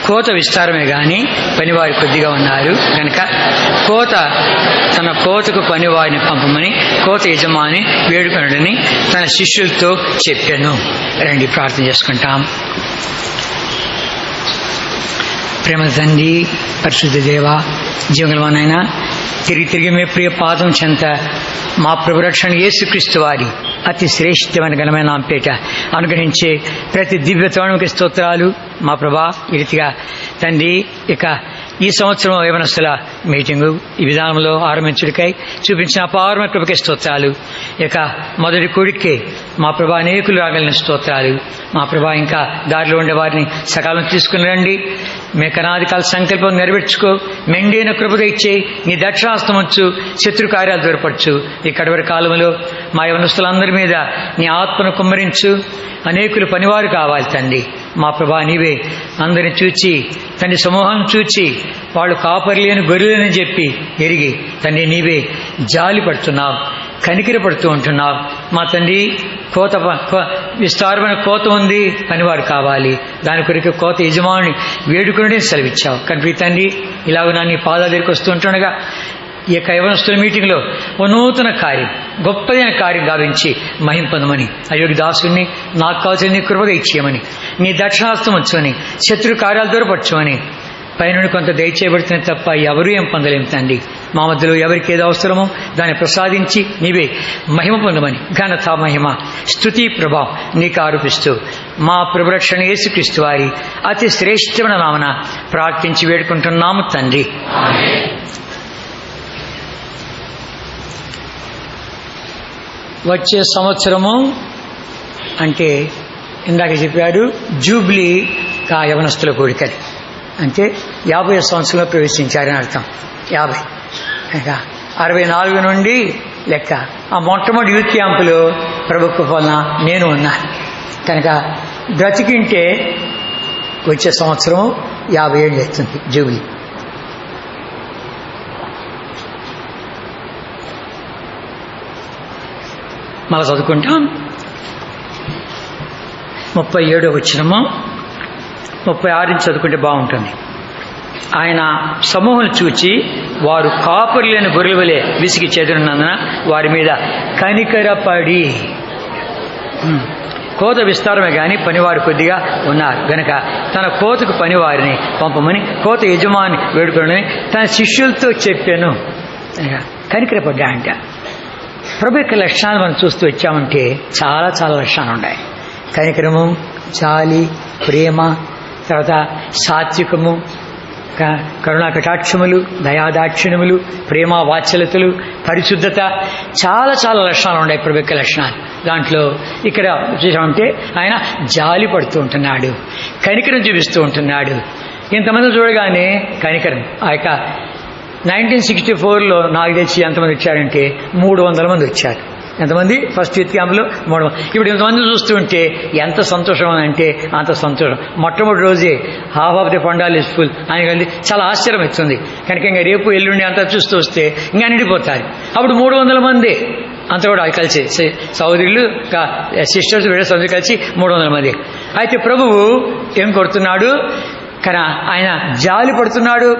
కోత విస్తారమే గాని పనివారు కొద్దిగా ఉన్నారు కనుక తన కోతకు పనివారిని పంపమని కోత యజమాని వేడుకొనుడని తన శిష్యులతో చెప్పాను. రండి ప్రార్థన చేసుకుంటాం. ప్రేమ తండ్రి, పరిశుద్ధ దేవ, జీవగలవానైనా తిరిగి మీ ప్రియ పాదం చెంత మా ప్రభు రక్షణ యేసుక్రీస్తు వారి అతి శ్రేష్టమైన ఘనమైన నామపేట అనుగ్రహించే ప్రతి దివ్యత్వానికి స్తోత్రాలు. మా ప్రభా, ఈ రీతిగా తండ్రి ఇక ఈ సంవత్సరం యవనస్తుల మీటింగు ఈ విధానంలో ఆరంభించుడికై చూపించిన అపారమైన కృపకే స్తోత్రాలు. ఇక మొదటి కూడికే మా ప్రభా అనేకులు రాగలిగిన స్తోత్రాలు. మా ప్రభా ఇంకా దారిలో ఉండే వారిని సకాలం తీసుకుని రండి. మీ కనాదికాల సంకల్పం నెరవేర్చుకో, మెండైన కృపద ఇచ్చే నీ దక్షిణాస్తం వచ్చు, శత్రు కార్యాలు దూరపరచు. ఈ కడవరి కాలంలో మా యవనస్తులందరి మీద నీ ఆత్మను కుమ్మరించు. అనేకులు పనివారు కావాలి తండ్రి. మా ప్రభా, నీవే అందరిని చూచి తండ్రి సమూహాన్ని చూచి వాళ్ళు కాపరిలేని గొర్రెలని చెప్పి ఎరిగి తండ్రి నీవే జాలి పడుతున్నావు, కనికిర పడుతూ ఉంటున్నావు. మా తండ్రి విస్తారమైన కోత ఉంది, పనివారు కావాలి. దాని కొరకు కోత యజమాని వేడుకునే సెలవిచ్చావు. కనుక తండ్రి ఇలాగ నా నీ పాదాల దగ్గరికి వస్తూ ఉంటుండగా ఈ యొక్క యవనస్తుల మీటింగ్లో ఓ నూతన కార్యం, గొప్పదైన కార్యం గావించి మహిం పొందమని, అయోగ్య దాసుని నాకు కావాల్సిన నీ కృపగా ఇచ్చేయమని, నీ దక్షిణాస్తం వచ్చమని, శత్రు కార్యాలు దూరపరచమని పైనుండి కొంత దయచేయబడితే తప్ప ఎవరూ ఏం పొందలేం తండ్రి. మా మధ్యలో ఎవరికి ఏదో అవసరమో దాన్ని ప్రసాదించి నీవే మహిమ పొందమని ఘనత, మహిమ, స్తుతి, ప్రభావం నీకు ఆరోపిస్తూ మా ప్రభురక్షణ యేసుక్రీస్తు వారి అతి శ్రేష్టమైన నామన ప్రార్థించి వేడుకుంటున్నాము తండ్రి. వచ్చే సంవత్సరము అంటే ఇందాక చెప్పాడు జూబ్లీ యవనస్తుల కోరికది, అంటే 50 సంవత్సరంలో ప్రవేశించారని అర్థం. 50 ఇంకా 64 నుండి లెక్క. ఆ మొట్టమొదటి యూత్ క్యాంపులో ప్రభుత్వ వలన నేను ఉన్నాను కనుక బ్రతికింటే వచ్చే సంవత్సరం 50 ఏళ్ళు ఎత్తుంది జూబ్లీ. మళ్ళీ చదువుకుంటాం. 37వ వచనము 36 నుంచి చదువుకుంటే బాగుంటుంది. ఆయన సమూహం చూచి వారు కాపరి లేని గొర్రెల వలె విసిగి చెదిరినందున వారి మీద కనికరపడి, కోత విస్తారమే గాని పనివారు కొద్దిగా ఉన్నారు గనక తన కోతకు పనివారిని పంపమని కోత యజమాని వేడుకొని తన శిష్యులతో చెప్పాను. కనికరపడ్డా అంట. ప్రభు యొక్క లక్షణాలు మనం చూస్తూ వచ్చామంటే చాలా చాలా లక్షణాలు ఉన్నాయి. కనికరము, జాలి, ప్రేమ, తర్వాత సాత్వికము, కరుణా కటాక్షములు, దయాదాక్షిణ్యములు, ప్రేమ వాత్సల్యతలు, పరిశుద్ధత, చాలా చాలా లక్షణాలు ఉన్నాయి ప్రభు యొక్క లక్షణాలు. దాంట్లో ఇక్కడ చూసామంటే ఆయన జాలి పడుతూ ఉంటున్నాడు, కనికరం చూపిస్తూ ఉంటున్నాడు. ఇంతమంది చూడగానే కనికరం. ఆ యొక్క 1964లో నాకు తెచ్చి ఎంతమంది వచ్చారంటే 300 మంది వచ్చారు. ఎంతమంది? ఫస్ట్ యూత్ క్యాంపులో 300. ఇప్పుడు ఇంతమంది చూస్తుంటే ఎంత సంతోషం అంటే అంత సంతోషం. మొట్టమొదటి రోజే half of the pandal is full అని కలిసి చాలా ఆశ్చర్యం ఇస్తుంది. కనుక ఇంకా రేపు ఎల్లుండి అంతా చూస్తూ వస్తే ఇంకా నిండిపోతారు. అప్పుడు 300 మంది అంతా కూడా కలిసి సహోదరులు, సిస్టర్స్, వేరే సోదరులు కలిసి 300 మంది. అయితే ప్రభువు ఏం కొడుతున్నాడు? కానీ ఆయన జాలి పడుతున్నాడు,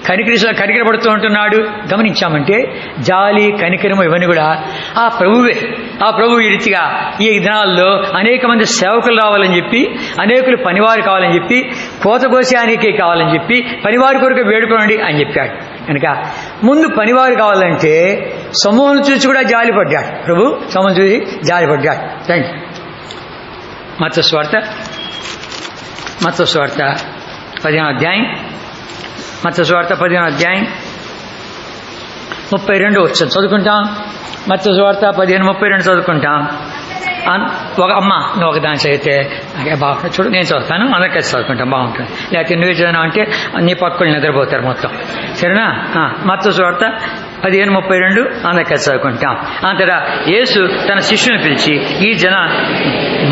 కనికర పడుతూ ఉంటున్నాడు. గమనించామంటే జాలి, కనికరము ఇవన్నీ కూడా ఆ ప్రభువే. ఆ ప్రభు ఈ రీతిగా ఈ దినాల్లో అనేక మంది సేవకులు రావాలని చెప్పి, అనేకులు పనివారు కావాలని చెప్పి, కోత కోసానికి కావాలని చెప్పి, పనివారి కొరకు వేడుకోండి అని చెప్పాడు. కనుక ముందు పనివారు కావాలంటే సమూహం చూసి కూడా జాలిపడ్డాడు ప్రభు. సమూహం చూసి జాలిపడ్డాడు. రండి మత్తయి సువార్త 15వ అధ్యాయం. మత్తయి సువార్త 15వ అధ్యాయం 32 వచనం చదువుకుంటాం. మత్తయి సువార్త 15:32 చదువుకుంటాం. ఒక అమ్మ నువ్వు ఒక దాని చదివితే బాగుంటుంది. చూడు, నేను చదువుతాను, అందరికీ చదువుకుంటాం, బాగుంటుంది. లేకపోతే నువ్వే చదివినా అంటే నీ పక్కన నిద్రపోతారు మొత్తం. సరేనా? మత్తయి సువార్త 15:32 అందరికీ చదువుకుంటాం. అంతటా యేసు తన శిష్యుని పిలిచి, ఈ జన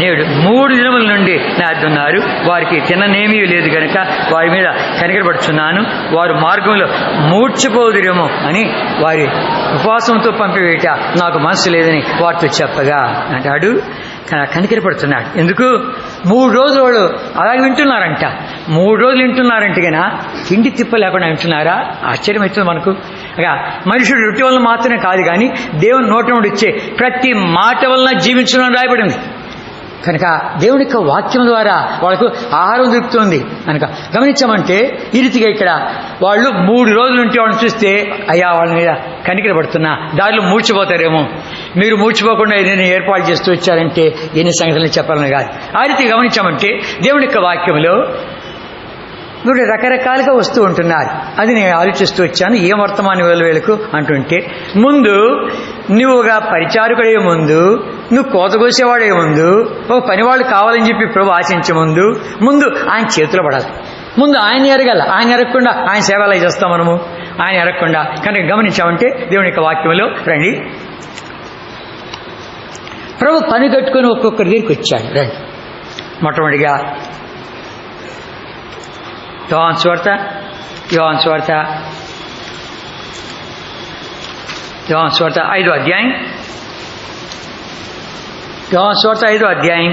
నేడు 3 దినముల నుండి నా వద్ద ఉన్నారు, వారికి తిననేమీ లేదు గనక వారి మీద కనికరపడుచున్నాను. వారు మార్గంలో మూర్చిపోదురేమో అని వారి ఉపవాసంతో పంపివేట నాకు మనసు లేదని వారితో చెప్పగా అంటాడు. కనికరపడుతున్నాడు. ఎందుకు? 3 రోజులు వాళ్ళు అలాగే వింటున్నారంట. 3 రోజులు వింటున్నారంటే కన్నా తిండి తిప్ప లేకుండా వింటున్నారా? ఆశ్చర్యం అవుతుంది మనకు. మనుషుడు రొట్టె వల్ల మాత్రమే కాదు కానీ దేవుని నోటి నుండి వచ్చే ప్రతి మాట వలన జీవించడం రాయబడింది. కనుక దేవుని యొక్క వాక్యం ద్వారా వాళ్ళకు ఆహారం దొరుకుతుంది కనుక గమనించామంటే ఈ రీతిగా ఇక్కడ వాళ్ళు 3 రోజులు ఉంటే వాళ్ళని చూస్తే అయ్యా వాళ్ళ మీద కనికర పడుతున్నా, దారిలో మూర్చిపోతారేమో, మీరు మూర్చిపోకుండా ఏదైనా ఏర్పాటు చేస్తూ వచ్చారంటే ఎన్ని సంగతులు చెప్పాలని కాదు. ఆ రీతి గమనించామంటే దేవుని యొక్క వాక్యంలో వీళ్ళు రకరకాలుగా వస్తూ ఉంటున్నారు. అది నేను ఆలోచిస్తూ వచ్చాను. ఏం వర్తమాన వేలకు అంటుంటే, ముందు నువ్వుగా పరిచారకుడే ముందు, నువ్వు కోత కోసేవాడే ముందు, ఒక పనివాళ్ళు కావాలని చెప్పి ప్రభు ఆశించే ముందు ఆయన చేతిలో పడాలి. ముందు ఆయన ఎరగాల. ఆయన ఎరగకుండా ఆయన సేవలు చేస్తాం మనము. ఆయన ఎరగకుండా కనుక గమనించామంటే దేవుని యొక్క వాక్యంలో రండి. ప్రభు పని కట్టుకొని ఒక్కొక్కరి దగ్గరికి వచ్చాడు. రండి. మొట్టమొదటిగా యోహాను సువార్త 5వ అధ్యాయం. యోహాను సువార్త 5వ అధ్యాయం.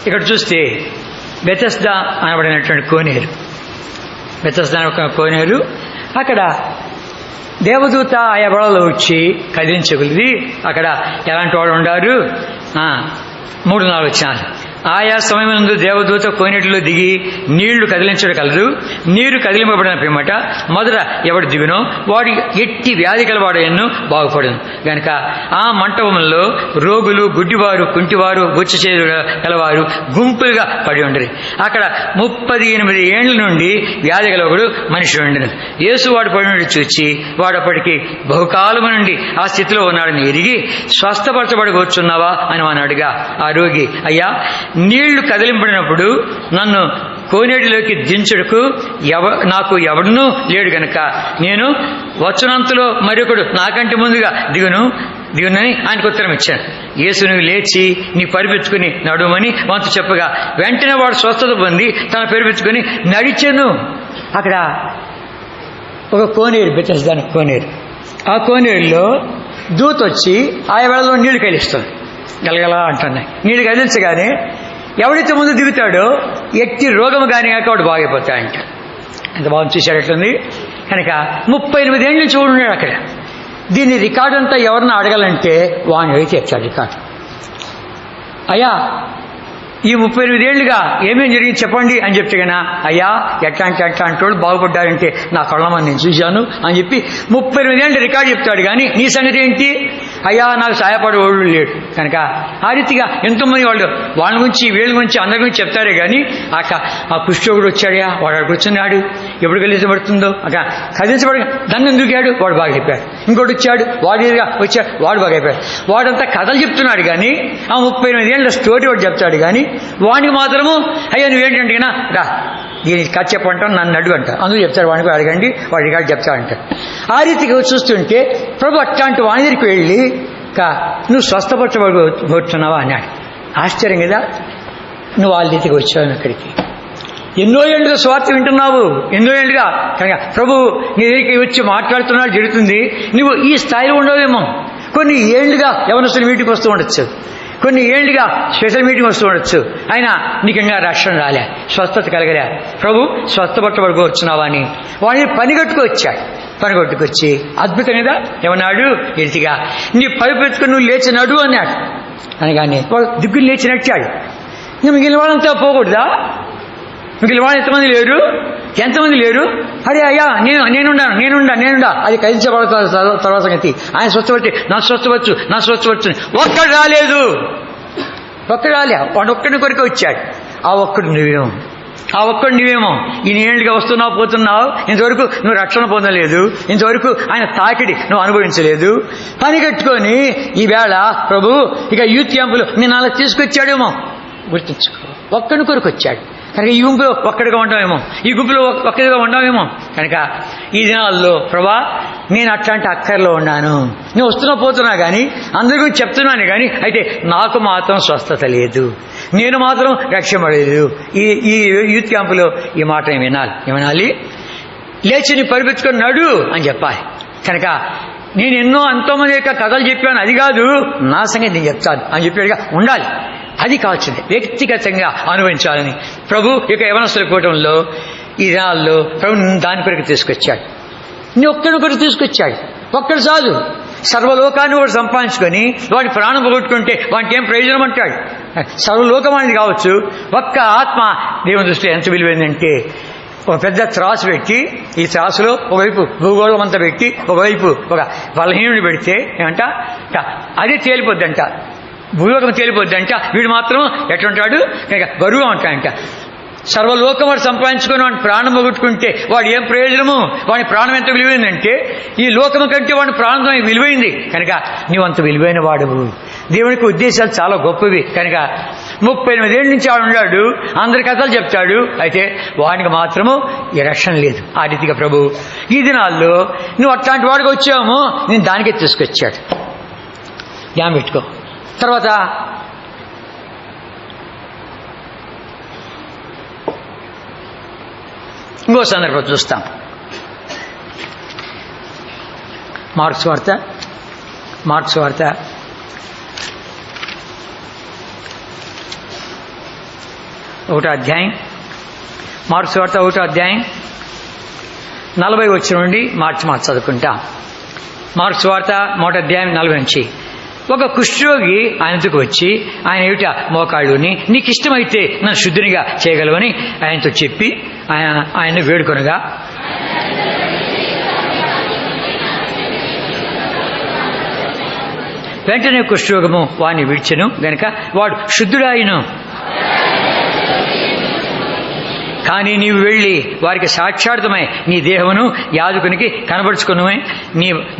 ఇక్కడ చూస్తే బెతెస్దా అనబడినటువంటి కోనేరు, బెతెస్దా కోనేరు. అక్కడ దేవదూత ఆయా బడలో వచ్చి కదిలించగలిది. అక్కడ ఎలాంటి వాడు ఉండారు? 3-4 వచ్చినారు. ఆయా సమయమునందు దేవదూత కోనేటిలో దిగి నీళ్లు కదిలించడం కలదు. నీరు కదిలింపబడిన పిమ్మట మొదట ఎవడు దిగునో వాడు ఎట్టి వ్యాధి కలవాడను బాగుపడను. గనుక ఆ మంటపంలో రోగులు, గుడ్డివారు, కుంటివారు, బొచ్చుచేరు కలవారు గుంపులుగా పడి ఉండరు. అక్కడ 38 ఏండ్ల నుండి వ్యాధి కలవాడు మనిషి ఉండను. యేసు వాడు పడి చూచి వాడు అప్పటికి బహుకాలము నుండి ఆ స్థితిలో ఉన్నాడని ఎరిగి స్వస్థపరచబడగొచ్చున్నావా అని అన్నాడుగా. ఆ రోగి, అయ్యా, నీళ్లు కదిలింపడినప్పుడు నన్ను కోనేటిలోకి దించుడుకు నాకు ఎవడునూ లేడు గనక నేను వచ్చునంతలో మరొకడు నాకంటే ముందుగా దిగునని ఆయనకు ఉత్తరం ఇచ్చాను. యేసు నువ్వు లేచి నీ పరిపెచ్చుకుని నడుమని వంతు చెప్పగా వెంటనే వాడు స్వస్థత పొంది తన పరిపెచ్చుకుని నడిచెను. అక్కడ ఒక కోనేరు, బెతెస్దా కోనేరు. ఆ కోనేరులో దూత వచ్చి ఆ వేళలో నీళ్లు కదిలిస్తుంది. గలగల అంటున్నాయి. నీళ్లు కదిలించగానే ఎవడైతే ముందు దిగుతాడో ఎట్టి రోగము కానీ కాక వాడు బాగైపోతాడంట. ఎంత బాగుంది చూశాడు. ఎట్లుంది కనుక 38 ఏళ్ళ నుంచి ఉన్నాడు అక్కడ. దీని రికార్డు అంతా ఎవరన్నా అడగాలంటే వాడిని అయితే ఇచ్చాడు రికార్డు. అయ్యా, ఈ 38 ఏళ్లుగా ఏమేం జరిగింది చెప్పండి అని చెప్తే కన్నా, అయ్యా ఎట్లాంటి వాళ్ళు బాగుపడ్డారంటే నా కళ్ళమని నేను చూశాను అని చెప్పి 38 ఏళ్ళు రికార్డు చెప్తాడు. కానీ నీ సంగతి ఏంటి? అయ్యా, నాకు సహాయపడేవాళ్ళు లేడు. కనుక ఆ రీతిగా ఎంతోమంది వాళ్ళ గురించి వీళ్ళ గురించి అందరి గురించి చెప్తారే కానీ ఆ కుష్ఠరోగుడు వచ్చాడా, వాడు కూర్చున్నాడు, ఎప్పుడు కదిలించబడుతుందో అక్కడ కదిలించబడ దాన్ని దూకాడు, వాడు బాగా చెప్పాడు. ఇంకోటి వచ్చాడు, వాడు బాగా అయిపోయాడు. వాడంతా కథలు చెప్తున్నాడు కానీ ఆ 38 ఏళ్ళ స్టోరీ వాడు చెప్తాడు. కానీ వాడికి మాత్రము అయ్యా నువ్వేంటంటే రా దీనికి కథ చెప్పంటాను, నన్ను అడుగు అంట. అందుకు చెప్తాడు. వాడికి అడగండి, వాడి రికార్డు చెప్తాడంట. ఆ రీతిగా చూస్తుంటే ప్రభు అట్లాంటి వాడి దగ్గరికి వెళ్ళి నువ్వు స్వస్థపరచబడుతున్నావా అన్నాడు. ఆశ్చర్యం కదా. నువ్వు వాళ్ళ రీతికి వచ్చావు ఇక్కడికి. ఎన్నో ఏళ్ళుగా స్వార్థ వింటున్నావు, ఎన్నో ఏళ్ళుగా కనుక ప్రభు నీ దగ్గరికి వచ్చి మాట్లాడుతున్నాడు జరుగుతుంది. నువ్వు ఈ స్థాయిలో ఉండవేమో. కొన్ని ఏళ్లుగా యవనస్తులు మీటింగ్కి వస్తూ ఉండొచ్చు, కొన్ని ఏళ్లుగా స్పెషల్ మీటింగ్ వస్తూ ఉండొచ్చు. అయినా నీకు ఇంకా రక్షణ రాలే, స్వస్థత కలగలే. ప్రభు స్వస్థపరచబడుకోవచ్చున్నావా అని వాడిని పనిగొట్టుకొచ్చి అద్భుతం కదా ఏమన్నాడు? ఎరితిగా నీ పరిపెట్టుకుని నువ్వు లేచి నడు అన్నాడు. అనగానే వాడు దిగ్గులు లేచి నడిచాడు. ఇంకా మిగిలిన వాళ్ళంతా పోకూడదా? మిగిలిన వాళ్ళు ఎంతమంది లేరు? అరే అయ్యా నేనుండా అది కదిలించబడతారు తర్వాత సంగతి. ఆయన స్వస్థపరిచి నా స్వస్థవచ్చు ఒక్కడు రాలేదు. వాడు ఒక్కడి కొరకు వచ్చాడు. ఆ ఒక్కడు నువ్వేమో ఈ ఏళ్ళుగా వస్తున్నావు పోతున్నావు, ఇంతవరకు నువ్వు రక్షణ పొందలేదు, ఇంతవరకు ఆయన తాకిడి నువ్వు అనుభవించలేదు. పని కట్టుకొని ఈవేళ ప్రభు ఇక యూత్ క్యాంపులు నేను అలా తీసుకొచ్చాడేమో గుర్తించుకో. ఒక్కడి కొరకు వచ్చాడు కనుక ఈ గుంపులో ఒక్కడిగా ఉండవేమో, ఈ గుంపులో ఒక్కడిగా ఉండవేమో. కనుక ఈ దినాల్లో ప్రభా నేను అట్లాంటి అక్కర్లో ఉన్నాను, నేను వస్తున్నా పోతున్నా కానీ అందరికీ చెప్తున్నాను కానీ అయితే నాకు మాత్రం స్వస్థత లేదు, నేను మాత్రం రక్షపడలేదు. ఈ యూత్ క్యాంపులో ఈ మాట ఏమనాలి? లేచి నీ పరిపెట్టుకొని నడు అని చెప్పాలి. కనుక నేను ఎంతోమంది యొక్క కథలు చెప్పాను, అది కాదు నా సంగతి నేను చెప్తాను అని చెప్పాడుగా ఉండాలి. అది కావాల్సింది, వ్యక్తిగతంగా అనుభవించాలని ప్రభు ఇక యవనస్తుల కూటంలో ఈ దినాల్లో ప్రభు దాని కొరకు తీసుకొచ్చాడు. నీ ఒక్కడి కొరకు తీసుకొచ్చాడు. ఒక్కడు చాలు. సర్వలోకాన్ని కూడా సంపాదించుకొని వాడి ప్రాణం పోగొట్టుకుంటే వాడికి ఏం ప్రయోజనం అంటాడు. సర్వలోకం అనేది కావచ్చు, ఒక్క ఆత్మ దేవుని దృష్టిలో ఎంత విలువైందంటే ఒక పెద్ద త్రాసు పెట్టి ఈ త్రాసులో ఒకవైపు భూగోళం అంతా పెట్టి ఒకవైపు ఒక బలహీనుడు పెడితే ఏమంట అదే తేలిపోద్దంట, భూలోకం తేలిపోద్దంట. వీడు మాత్రం ఎట్లుంటాడు కనుక బరువుగా ఉంటాడంట. సర్వలోకం వాడు సంపాదించుకొని వాడిని ప్రాణం పోగొట్టుకుంటే వాడు ఏం ప్రయోజనము? వాడి ప్రాణం ఎంత విలువైందంటే ఈ లోకం కంటే వాడి ప్రాణం విలువైంది కనుక నీవు అంత విలువైన వాడువు. దేవునికి ఉద్దేశాలు చాలా గొప్పవి కనుక 38 ఏళ్ళ నుంచి వాడు ఉన్నాడు, అందరి కథలు చెప్తాడు. అయితే వాడికి మాత్రము ఈ రక్షణ లేదు. ఆ రీతిగా ప్రభు ఈ దినాల్లో నువ్వు అట్లాంటి వాడికి వచ్చామో నేను దానికే తీసుకొచ్చాడు. జ్ఞాపకం పెట్టుకో. తర్వాత ఇంకో సందర్భం చూస్తాం. మార్క్స్ వార్త 1వ అధ్యాయం, మార్క్స్ వార్త 1వ అధ్యాయం 40 వచ్చిన నుండి మార్చి చదువుకుంటాం. మార్క్స్ వార్త 1వ అధ్యాయం 40 నుంచి. ఒక కుష్ఠరోగి ఆయనకు వచ్చి ఆయన ఏమిట మోకాళ్ళుని నీకు ఇష్టమైతే నన్ను శుద్ధినిగా చేయగలవని ఆయనతో చెప్పి ఆయన వేడుకొనగా వెంటనే కుష్ఠరోగము వాడిని విడిచెను గనుక వాడు శుద్ధుడాయను. కానీ నీవు వెళ్ళి వారికి సాక్షాత్మై నీ దేహమును యాజకునికి కనబరుచుకుని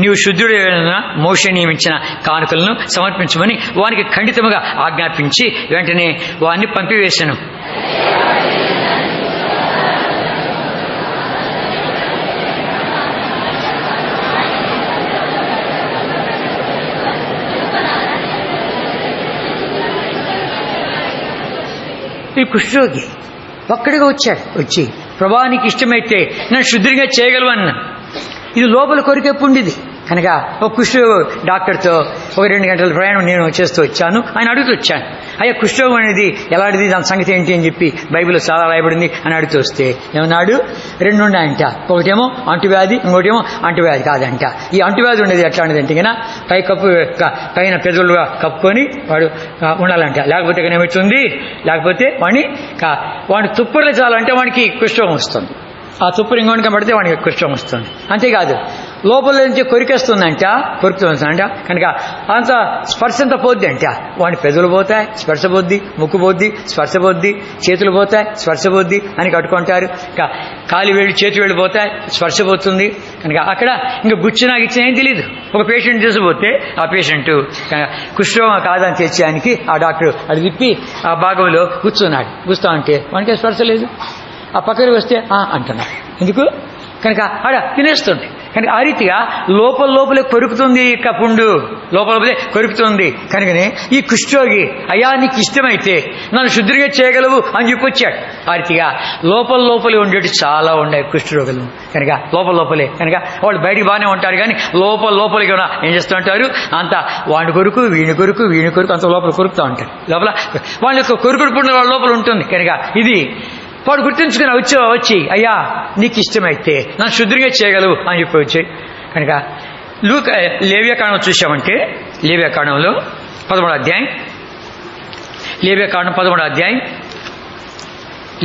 నీవు శుద్ధుడైన మోషే నియమించిన కానుకలను సమర్పించమని వానికి ఖండితముగా ఆజ్ఞాపించి వెంటనే వారిని పంపివేశాను. ఈ కుష్ఠరోగి ఒక్కడిగా వచ్చి ప్రభా నీకు ఇష్టమైతే నన్ను శుద్ధిగా చేయగలవన్నా. ఇది లోపల కొరికెప్పు ఉండేది కనుక ఒక కుష్ఠరోగ డాక్టర్తో ఒక 2 గంటల ప్రయాణం నేను చేస్తూ వచ్చాను. ఆయన అడుగుతూ వచ్చాను, అయ్యా కుష్ఠరోగం అనేది ఎలాంటిది, దాని సంగతి ఏంటి అని చెప్పి బైబిల్లో చాలా రాయబడింది అని అడుగుతూ వస్తే ఏమన్నాడు, 2 ఉన్నాయంట. ఒకటేమో అంటువ్యాధి, ఇంకోటేమో అంటువ్యాధి కాదంట. ఈ అంటువ్యాధి ఉండేది ఎట్లాంటిది అంటే కన్నా పైన పెదవులుగా కప్పుకొని వాడు ఉండాలంట. లేకపోతే ఏమవుతుంది, లేకపోతే వాడిని తుప్పర్లు చాలంటే వాడికి కుష్ఠరోగం వస్తుంది. ఆ తుప్పరు ఇంకోటి పడితే వాడికి కుష్ఠరోగం వస్తుంది. అంతేకాదు లోపల నుంచి కొరుకుతుందంట కనుక అంత స్పర్శ అంతా పోద్ది అంట. వాడి పెదవులు పోతాయి, స్పర్శ పోద్ది, ముక్కు పోద్ది, స్పర్శ పోద్ది, చేతులు పోతాయి, స్పర్శ పోద్ది అని కట్టుకుంటారు. కాలి వేడి చేతి వేడి పోతాయి, స్పర్శ పోతుంది కనుక అక్కడ ఇంకా గుచ్చినా గిచ్చినా ఏం తెలియదు. ఒక పేషెంట్ తీసుకుపోతే ఆ పేషెంట్ కుష్ఠరోగం కాదని తెచ్చేయడానికి ఆ డాక్టర్ అది విప్పి ఆ భాగంలో కూర్చుతా ఉంటే వానికి స్పర్శ లేదు. ఆ పక్కన వస్తే అంటున్నాడు. ఎందుకు కనుక ఆడ తినేస్తుంది. కానీ ఆ రీతిగా లోపలే కొరుకుతుంది. ఇక పుండు లోపలే కొరుకుతుంది. కనుకనే ఈ కుష్ఠరోగి అయ్యా నీకు ఇష్టమైతే నన్ను శుద్ధిగా చేయగలవు అని చెప్పొచ్చాడు. ఆ రీతిగా లోపలే ఉండేవి చాలా ఉన్నాయి కుష్ఠరోగులు. కనుక లోపలే కనుక వాళ్ళు బయటికి బాగానే ఉంటారు, కానీ లోపలికి కూడా ఏం చేస్తూ ఉంటారు, అంతా వాడి కొరకు వీని కొరకు అంత లోపల కొరుకుతూ ఉంటారు. లోపల వాళ్ళ యొక్క కొరుకుడు పుండు వాళ్ళ లోపల ఉంటుంది. కనుక ఇది వాడు గుర్తుంచుకుని వచ్చి అయ్యా నీకు ఇష్టమైతే నన్ను శుద్ధిగా చేయగలవు అని చెప్పి వచ్చాయి. కనుక లేవ్యకాండం చూసామంటే లేవ్యకాండంలో 13వ అధ్యాయం,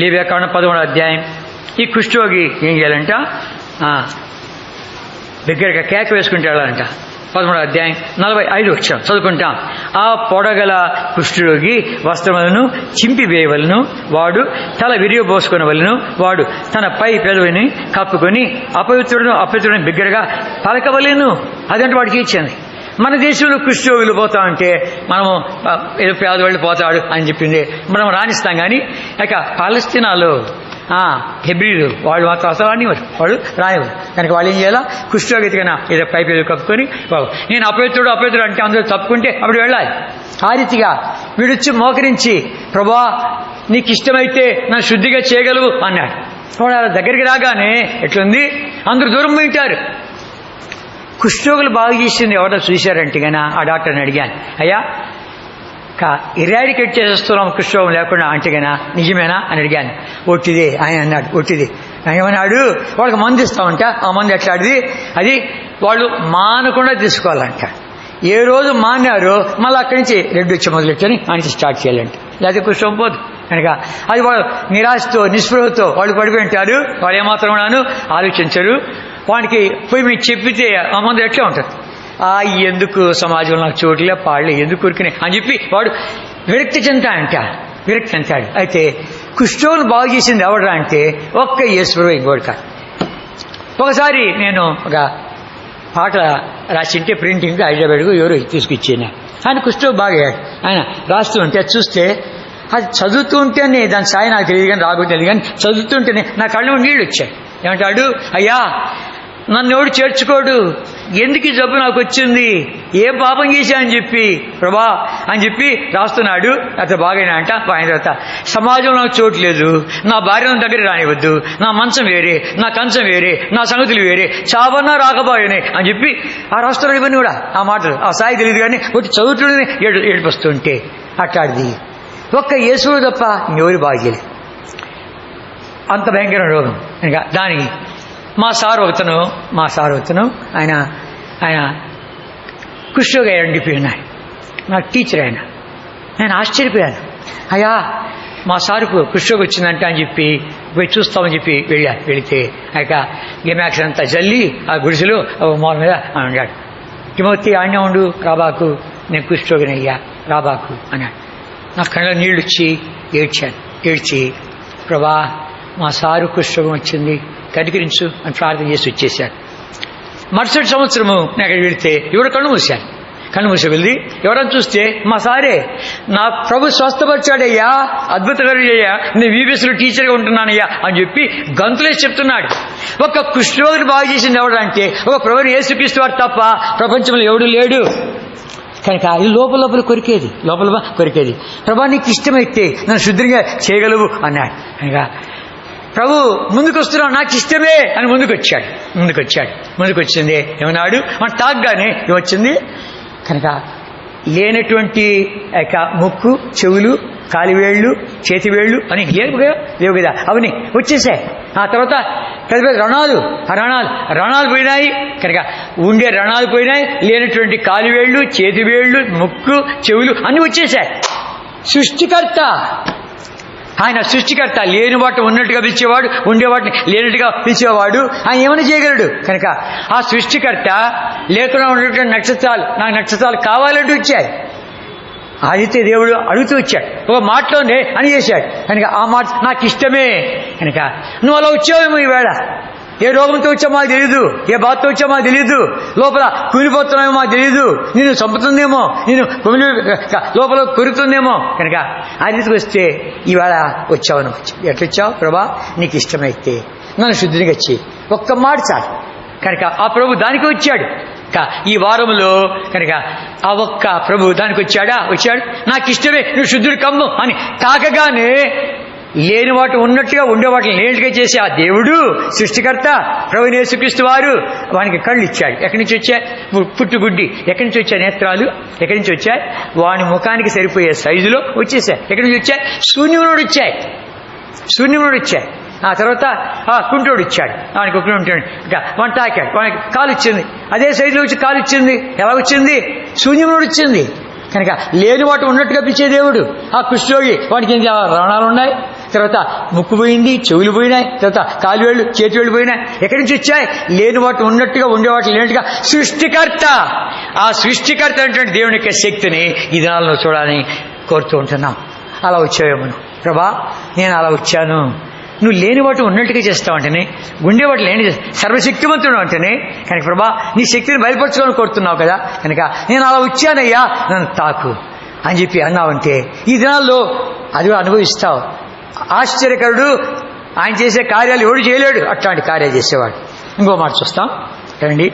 లేవ్యకాండం 13వ అధ్యాయం ఈ కుష్ఠరోగి ఏం చేయాలంట, దగ్గరగా కేక వేసుకుంటే వెళ్ళాలంట. 13వ అధ్యాయం 45 వచ్చాం చదువుకుంటాం. ఆ పొడగల కుష్ఠరోగి వస్త్రములను చింపివేయవలను, వాడు తల విరిగబోసుకొనవలను, వాడు తన పై పెదవిని కప్పుకొని అపవిత్రుడిని బిగ్గరగా పలకవలేను. అదంటే వాడికి ఇచ్చింది. మన దేశంలో కుష్ఠరోగులు పోతా ఉంటే మనము ఏదో పేదవాళ్ళు పోతాడు అని చెప్పింది మనం రాణిస్తాం. కానీ ఇక పాలస్తీనాలో హెబ్రీలు వాళ్ళు మాత్రం అసలు రానివ్వరు, వాళ్ళు రానివ్వరు. కనుక వాళ్ళు ఏం చేయాలా, కుష్ఠరోగికైనా ఏదో పైపు కప్పుకొని నేను అపవిత్రుడు అంటే అందరూ తప్పుకుంటే అప్పుడు వెళ్ళాలి. ఆ రీతిగా వీడొచ్చి మోకరించి ప్రభా నీకు ఇష్టమైతే నన్ను శుద్ధిగా చేయగలవు అన్నాడు. వాడు దగ్గరికి రాగానే ఎట్లుంది, అందరూ దూరం పోయింటారు. కుష్ఠరోగులు బాగా చేసింది ఎవరో చూశారంటే కానీ ఆ డాక్టర్ని అడిగాను, అయ్యా ఇరాడికేట్ చేసేస్తున్నాం కుష్ఠరోగం లేకుండా అంటేగానా నిజమేనా అని అడిగాను. ఒట్టిదే ఆయన అన్నాడు. ఒట్టిదే ఏమన్నాడు, వాళ్ళకి మందు ఇస్తామంట. ఆ మందు ఎట్లాడిది, అది వాళ్ళు మానకుండా తీసుకోవాలంట. ఏ రోజు మానారో మళ్ళీ అక్కడి నుంచి రెడ్డి వచ్చి మొదలెట్టని ఆయన స్టార్ట్ చేయాలంట, లేకపోతే కుష్ఠం పోదు కనుక. అది వాళ్ళు నిరాశతో నిస్పృహతో వాళ్ళు పడిపోయి ఉంటారు. వాళ్ళు ఏమాత్రం కూడాను ఆలోచించరు. వాడికి పోయి మీరు చెప్పితే ఆ మందు ఎట్లా ఉంటుంది, ఎందుకు సమాజంలో నాకు చోట్లే పాడలే ఎందుకు ఉరికినాయి అని చెప్పి వాడు విరక్తి చెందాడంట. విరక్తి చెందాడు. అయితే కుష్ఠరోగులు బాగు చేసింది ఎవడరా అంటే ఒక్క యేసుప్రభువే, ఇంకోటి కాదు. ఒకసారి నేను ఒక పాట రాసింటే ప్రింటింగ్ హైదరాబాద్కు ఎవరో తీసుకొచ్చాను. ఆయన కుష్ఠరోగి బాగా ఆయన రాస్తూ ఉంటే అది చూస్తే, అది చదువుతూ ఉంటేనే దాని సాయి నాకు తెలియదు కానీ రాబోతుంది తెలియదు కానీ చదువుతుంటేనే నా కళ్ళ నీళ్ళు వచ్చాయి. ఏమంటాడు, అయ్యా నన్ను ఎవడు చేర్చుకోడు, ఎందుకు ఈ జబ్బు నాకు వచ్చింది, ఏ పాపం చేశా అని చెప్పి ప్రభా అని చెప్పి రాస్తున్నాడు. అతను బాగైనా అంట. ఆయన తర్వాత సమాజంలో నాకు చోటు లేదు, నా భార్య దగ్గర రానివద్దు, నా మంచం వేరే, నా కంచం వేరే, నా సంగతులు వేరే, చావన్నా రాకపోయానే అని చెప్పి ఆ రాస్తున్నాడు. ఇవన్నీ కూడా ఆ మాటలు ఆ సాయి తెలియదు కానీ ఒకటి చదువుతుండే ఏడిపొస్తుంటే అట్లాంటిది ఒక్క యేసుడు తప్ప ఇంకెవరు బాగా చేయలేదు. అంత భయంకర రోగం. ఇంకా దానికి మా సారు ఒకతను ఆయన కుష్ఠరోగి అయ్యండిపోయినాడు. నాకు టీచర్ ఆయన. నేను ఆశ్చర్యపోయాను. అయ్యా మా సారుకు కుష్ఠరోగి వచ్చిందంట అని చెప్పి పోయి చూస్తామని చెప్పి వెళితే ఆయన గెమాక్స్ అంతా జల్లి ఆ గుడిసెలో మూల మీద అన్నాడు, తిమోతి ఆడనే ఉండు, రాబాకు, నేను కుష్ఠరోగిని అయ్యా, రాబాకు అన్నాడు. నా కళ్ళ నీళ్ళు వచ్చి ఏడ్చి ప్రభా మా సారు కుష్ఠరోగం వచ్చింది, కనికరించు అని ప్రార్థన చేసి వచ్చేశాను. మరుసటి సంవత్సరము నేను అక్కడికి వెళితే ఎవరు కళ్ళు మూసి వెళ్ళి ఎవరని చూస్తే మా సారే, నా ప్రభు స్వస్థపరిచాడయ్యా, అద్భుతకరయ్యా, నేను వీబీఎస్లో టీచర్గా ఉంటున్నానయ్యా అని చెప్పి గంతులేసి చెప్తున్నాడు. ఒక కుష్ఠరోగిని బాగు చేసింది ఎవడంటే ఒక ప్రభువు యేసుక్రీస్తు వారు తప్ప ప్రపంచంలో ఎవడు లేడు. కనుక ఇది లోపల కొరికేది. ప్రభా నీకు ఇష్టమైతే నన్ను శుద్ధిగా చేయగలవు అన్నాడు. కనుక ప్రభు ముందుకు వస్తున్నావు, నాకు ఇష్టమే అని ముందుకు వచ్చింది. ఏమన్నాడు, మన తాగ్గానే వచ్చింది. కనుక లేనటువంటి ముక్కు, చెవులు, కాలివేళ్లు, చేతివేళ్లు అని లేవు కదా, అవన్నీ వచ్చేసాయి. ఆ తర్వాత పెద్ద పెద్ద రణాలు పోయినాయి. కనుక ఉండే రణాలు పోయినాయి, లేనటువంటి కాలివేళ్లు, చేతివేళ్లు, ముక్కు, చెవులు అన్నీ వచ్చేసాయి. ఆయన సృష్టికర్త. లేని వాటిని ఉన్నట్టుగా పిలిచేవాడు, ఉండేవాటిని లేనట్టుగా పిలిచేవాడు. ఆయన ఏమైనా చేయగలడు. కనుక ఆ సృష్టికర్త లేకుండా ఉన్నటువంటి నక్షత్రాలు కావాలంటూ వచ్చాయి. ఆదిత్య దేవుడు అడుగుతూ వచ్చాడు, ఒక మాటలోనే అని చేశాడు. కనుక ఆ మాట నాకు ఇష్టమే. కనుక నువ్వు అలా వచ్చావేమో ఈవేళ, ఏ రోగంతో వచ్చామో మాకు తెలీదు, ఏ బాధతో వచ్చామో మాకు తెలీదు, లోపల కూలిపోతున్నామో మాకు తెలీదు, నిన్ను చంపుతుందేమో, నిన్ను లోపల కొరుకుతుందేమో. కనుక ఆ రీతికి వస్తే ఈవేళ వచ్చావు. ఎట్లొచ్చావు ప్రభా, నీకు ఇష్టమైతే నన్ను శుద్ధిగా వచ్చి ఒక్క మాట చాలు. కనుక ఆ ప్రభు దానికి వచ్చాడు. ఈ వారంలో కనుక ఆ ఒక్క ప్రభు దానికి వచ్చాడు. నాకు ఇష్టమే, నువ్వు శుద్ధుడు కమ్ము అని తాకగానే లేని వాటి ఉన్నట్టుగా ఉండే వాటిని లేనట్టుగా చేసి ఆ దేవుడు సృష్టికర్త ప్రభువు యేసుక్రీస్తు వారు వానికి కళ్ళు ఇచ్చాడు. ఎక్కడి నుంచి వచ్చాయి, పుట్టుగుడ్డి ఎక్కడి నుంచి వచ్చాయి, నేత్రాలు ఎక్కడి నుంచి వచ్చాయి, వాని ముఖానికి సరిపోయే సైజులో వచ్చేసాయి. ఎక్కడి నుంచి వచ్చాయి, శూన్యమునుడు వచ్చాయి. ఆ తర్వాత కుంటోడు ఇచ్చాడు, వానికి ఒక ఉంటాడు. వాడిని తాకాడు, వానికి కాలు ఇచ్చింది, అదే సైజులో వచ్చి కాలు ఇచ్చింది. ఎలా వచ్చింది, శూన్యమునుడు వచ్చింది. కనుక లేని వాటి ఉన్నట్టుగా పిలిచే దేవుడు. ఆ కుష్ఠరోగి వాడికి రణాలు ఉన్నాయి, తర్వాత ముక్కు పోయింది, చెవులు పోయినాయి, తర్వాత కాలువేళ్ళు, చేతివేళ్ళు పోయినాయి. ఎక్కడి నుంచి వచ్చాయి, లేని వాటి ఉన్నట్టుగా ఉండేవాటి లేనట్టుగా సృష్టికర్త. ఆ సృష్టికర్త అనేటువంటి దేవుని యొక్క శక్తిని ఈ దినాల్లో చూడాలని కోరుతూ ఉంటున్నాం. అలా వచ్చావేమో ప్రభా, నేను అలా వచ్చాను. నువ్వు లేని వాటి ఉన్నట్టుగా చేస్తావంటేనే, ఉండేవాటి లేని సర్వశక్తివంతుడు అంటేనే. కనుక ప్రభా నీ శక్తిని బయలుపరచుకోవాలని కోరుతున్నావు కదా, కనుక నేను అలా వచ్చానయ్యా, నన్ను తాకు అని చెప్పి అన్నావంటే ఈ దినాల్లో అది అనుభవిస్తావు. ఆశ్చర్యకరుడు, ఆయన చేసే కార్యాలు ఎవడు చేయలేడు, అట్లాంటి కార్యాలు చేసేవాడు. ఇంకో మాట చూస్తాం రండి.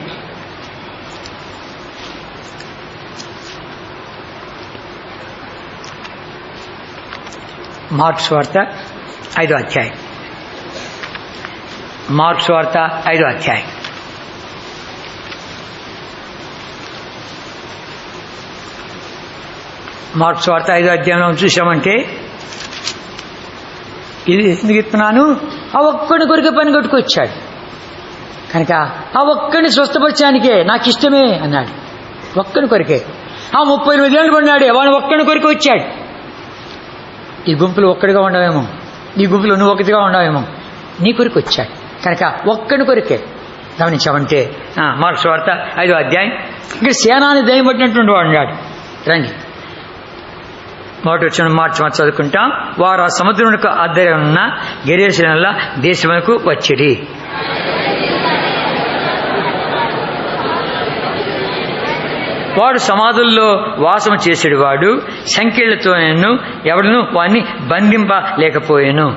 మార్క్స్ వార్త 5వ అధ్యాయం. మార్క్స్ వార్త 5వ అధ్యాయం. మార్కు సువార్త 5వ అధ్యాయంలో చూసామంటే ఇది ఎందుకు చెప్తున్నాను, ఆ ఒక్కడి కొరికే పని కొట్టుకొచ్చాడు కనుక ఆ ఒక్కడిని స్వస్థపరచడానికే నాకు ఇష్టమే అన్నాడు. ఒక్కడి కొరికే ఆ 38 ఏళ్ళు పడినాడే వాడు ఒక్కడిని కొరికి వచ్చాడు. ఈ గుంపులు ఒక్కడిగా ఉండవేమో, ఈ గుంపులు నువ్వు ఒకటిగా ఉండవేమో, నీ కొరికి వచ్చాడు కనుక ఒక్కడి కొరికే. గమనించామంటే మార్కు సువార్త 5వ అధ్యాయం ఇక్కడ సేనాన్ని దయ్యం పట్టినటువంటి వాడు ఉన్నాడు. రండి మొదటి వచ్చిన మార్చి చదువుకుంటాం. వారు ఆ సముద్రమునకు అద్దరి ఉన్న గెరేసేనల దేశమునకు వచ్చిరి. వాడు సమాధుల్లో వాసము చేసేడు వాడు, సంఖ్యలతో ఎవడును వాడిని బంధింపలేకపోయాను.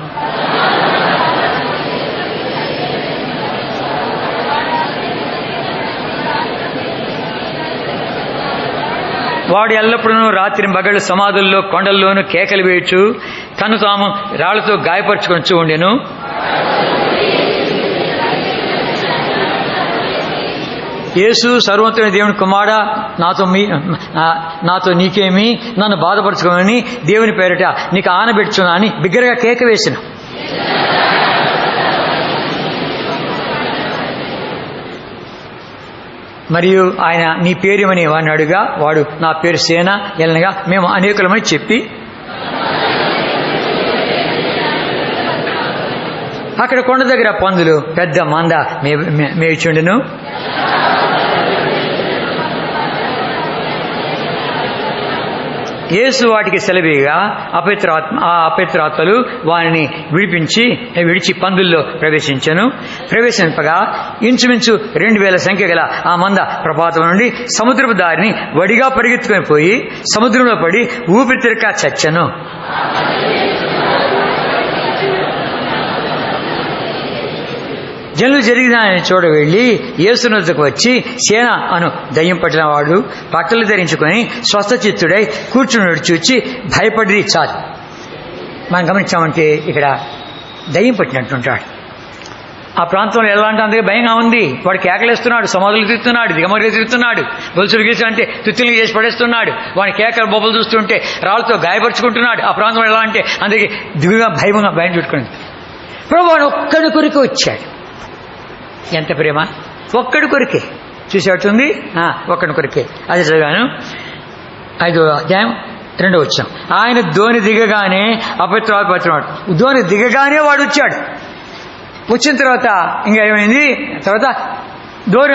వాడు ఎల్లప్పుడూ రాత్రి మగళ్ళు సమాధుల్లో కొండల్లోనూ కేకలు వేయచ్చు తను తాము రాళ్లతో గాయపరుచుకొచ్చు ఉండెను. యేసు సర్వోన్నతుడైన దేవుని కుమారుడా, నాతో నీకేమి, నన్ను బాధపరచుకోమని దేవుని పేరిట నీకు ఆనబెట్టుచున్నా అని బిగ్గరగా కేక వేసిన. మరియు ఆయన నీ పేరేమని వాడిని అడుగా వాడు నా పేరు సేన ఎలనగా మేము అనేకులమని చెప్పి అక్కడ కొండ దగ్గర పందులు పెద్ద మంద మేయుచుండెను. యేసు వాటికి సెలవీగా అపవిత్రాత్మలు వారిని విడిచి పందుల్లో ప్రవేశింపగా ఇంచుమించు 2000 సంఖ్య గల ఆ మంద ప్రపాతం నుండి సముద్రపు దారిని వడిగా పరిగెత్తుకొని పోయి సముద్రంలో పడి ఊపిరితిరక చచ్చెను. జనులు జరిగినాయని చూడ వెళ్ళి యేసునొద్దకు వచ్చి సేన అను దయ్యం పట్టిన వాడు బట్టలు ధరించుకొని స్వస్థచిత్తుడై కూర్చుని చూచి భయపడి చాలు. మనం గమనించామంటే ఇక్కడ దయ్యం పట్టినట్టుంటాడు. ఆ ప్రాంతంలో ఎలా అంటే అందుకే భయంగా ఉంది. వాడు కేకలేస్తున్నాడు, సమాధులు తిరుగుతున్నాడు, దిగమరులు తిరుగుతున్నాడు, గొలుసులు గీసి అంటే తుత్తులు చేసి పడేస్తున్నాడు. వాడి కేకలు బొబ్బలు చూస్తుంటే రాళ్ళతో గాయపరుచుకుంటున్నాడు. ఆ ప్రాంతం ఎలా అంటే అందుకే దిగుగా భయం చుట్టుకుంది. ప్రభు వాడు ఒక్కడి కొరికి వచ్చాడు. ఎంత ప్రేమ! ఒక్కడి కొరికే చూసేటుంది. ఒక్కడి కొరికే అది చదివాను. 5వ అధ్యాయం 2వ వచనం. ఆయన ధోని దిగగానే అపవిత్రాత్మ ధోని దిగగానే వాడు వచ్చాడు. వచ్చిన తర్వాత ఇంకా ఏమైంది, తర్వాత దూర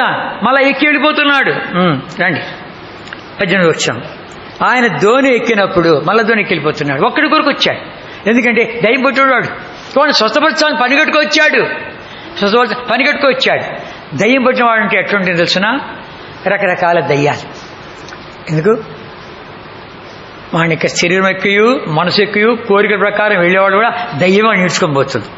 మళ్ళా ఎక్కి వెళ్ళిపోతున్నాడు. రండి 18వ వచనం. ఆయన ధోని ఎక్కినప్పుడు మళ్ళా ధోని ఎక్కి వెళ్ళిపోతున్నాడు. ఒక్కడి కొరకు వచ్చాడు. ఎందుకంటే దయ్యం పట్టుకున్నాడు. వాడు స్వస్థపరచాలని పని కట్టుకొచ్చాడు. దయ్యం పట్టిన వాడు అంటే ఎట్లుంటుంది తెలుసునా? రకరకాల దయ్యాలు. ఎందుకు వాడిని యొక్క శరీరం ఎక్కయు మనసు ఎక్కయు కోరికల ప్రకారం వెళ్ళేవాడు కూడా దయ్యం వాడిని ఈడ్చుకొని పోతుంది.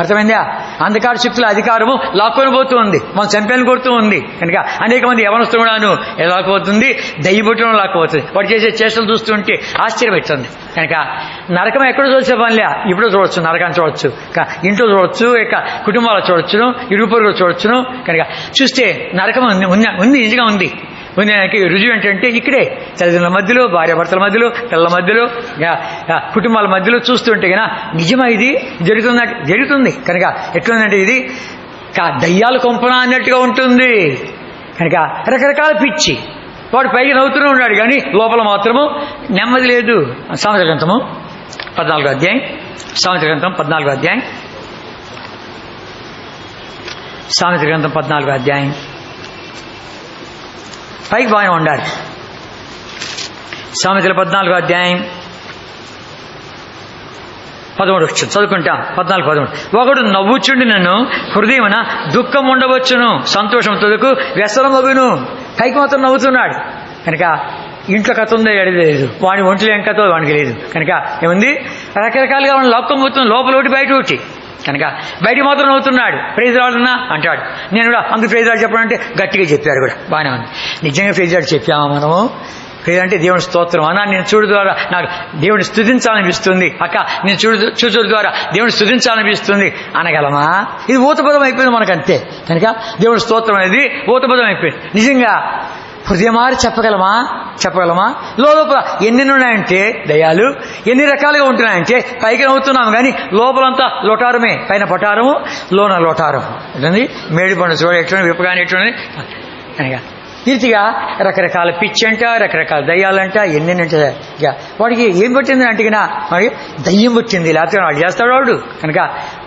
అర్థమైందా? అంధకార శక్తుల అధికారము లాక్కొని పోతూ ఉంది, మనం చంపేని కొడుతూ ఉంది. కనుక అనేక మంది యవనస్తులు కూడాను ఎలా లాక్కుపోతుంది, దయ్యబుట్టడం లాక్కుపోతుంది. వాడు చేసే చేష్టలు చూస్తుంటే ఆశ్చర్యమవుతుంది. కనుక నరకం ఎక్కడ చూసే పనిలే, ఇప్పుడు చూడొచ్చు, నరకాన్ని చూడొచ్చు, ఇంట్లో చూడొచ్చు, ఇక కుటుంబాలు చూడొచ్చును, ఇరుగు పొరుగులు చూడొచ్చును. కనుక చూస్తే నరకం ఉంది, నిజంగా ఉంది. దానికి రుజువు ఏంటంటే ఇక్కడే తల్లిదండ్రుల మధ్యలో, భార్యాభర్తల మధ్యలో, పిల్లల మధ్యలో, కుటుంబాల మధ్యలో చూస్తుంటే కనుక నిజమా ఇది జరుగుతుంది. కనుక ఎట్లుందంటే ఇది దయ్యాలు కొంపన అన్నట్టుగా ఉంటుంది. కనుక రకరకాల పిచ్చి. వాడు పైకి నవ్వుతూనే ఉన్నాడు కానీ లోపల మాత్రము నెమ్మది లేదు. సామెతల గ్రంథము 14వ అధ్యాయం, సామెతల గ్రంథం 14వ అధ్యాయం, సామెతల గ్రంథం 14వ అధ్యాయం. పైకి బాగానే ఉండాలి. సామెతల 14వ అధ్యాయం 13 చదువుకుంటాం. 14-13. ఒకడు నవ్వుచుండి నన్ను హృదయమున దుఃఖం ఉండవచ్చును, సంతోషం తొదుకు వ్యసనమగును. పైకి మాత్రం నవ్వుతున్నాడు. కనుక ఇంట్లో కథ ఉందో ఎడలేదు, వాడి ఒంట్లో ఏం కథ వాడికి లేదు. కనుక ఏముంది, రకరకాలుగా వాడిని లాక్కొనిపోతుంది, లోపల ఒకటి బయట ఒకటి. కనుక బయటికి మాత్రం నవ్వుతున్నాడు. ప్రైజ్ రాడున్నా అంటాడు. నేను కూడా అందుకు ప్రైజ్ రాడు చెప్పాలంటే గట్టిగా చెప్పాడు కూడా, బాగానే ఉంది. నిజంగా ప్రైజ్ రాడు చెప్పామా మనము? ప్రైజ్ అంటే దేవుని స్తోత్రం అన్న, నేను చూడు ద్వారా నాకు దేవుని స్తుతించాలనిపిస్తుంది, అక్క నేను చూచుడు ద్వారా దేవుని స్తుతించాలనిపిస్తుంది అనగలమా? ఇది ఊతపదం అయిపోయింది మనకంతే. కనుక దేవుని స్తోత్రం అనేది ఊతపదం అయిపోయింది. నిజంగా హృదయమారి చెప్పగలమా? చెప్పగలమా? లోపల ఎన్ని ఉన్నాయంటే దయ్యాలు ఎన్ని రకాలుగా ఉంటున్నాయంటే పైకి నవ్వుతున్నాము కానీ లోపలంతా లోటారమే, పైన పటారము లోన లోటారం. ఏంటండి మేడి పండు చూడ ఎట్లా విప్పగానే ఎట్లుంది అనగా రీతిగా రకరకాల పిచ్చి అంట, రకరకాల దయ్యాలంట, ఎన్నెన్నంట. ఇక వాడికి ఏం పట్టింది అంటే వాడికి దయ్యం పట్టింది, లేకపోతే వాడు చేస్తాడు వాడు కనుక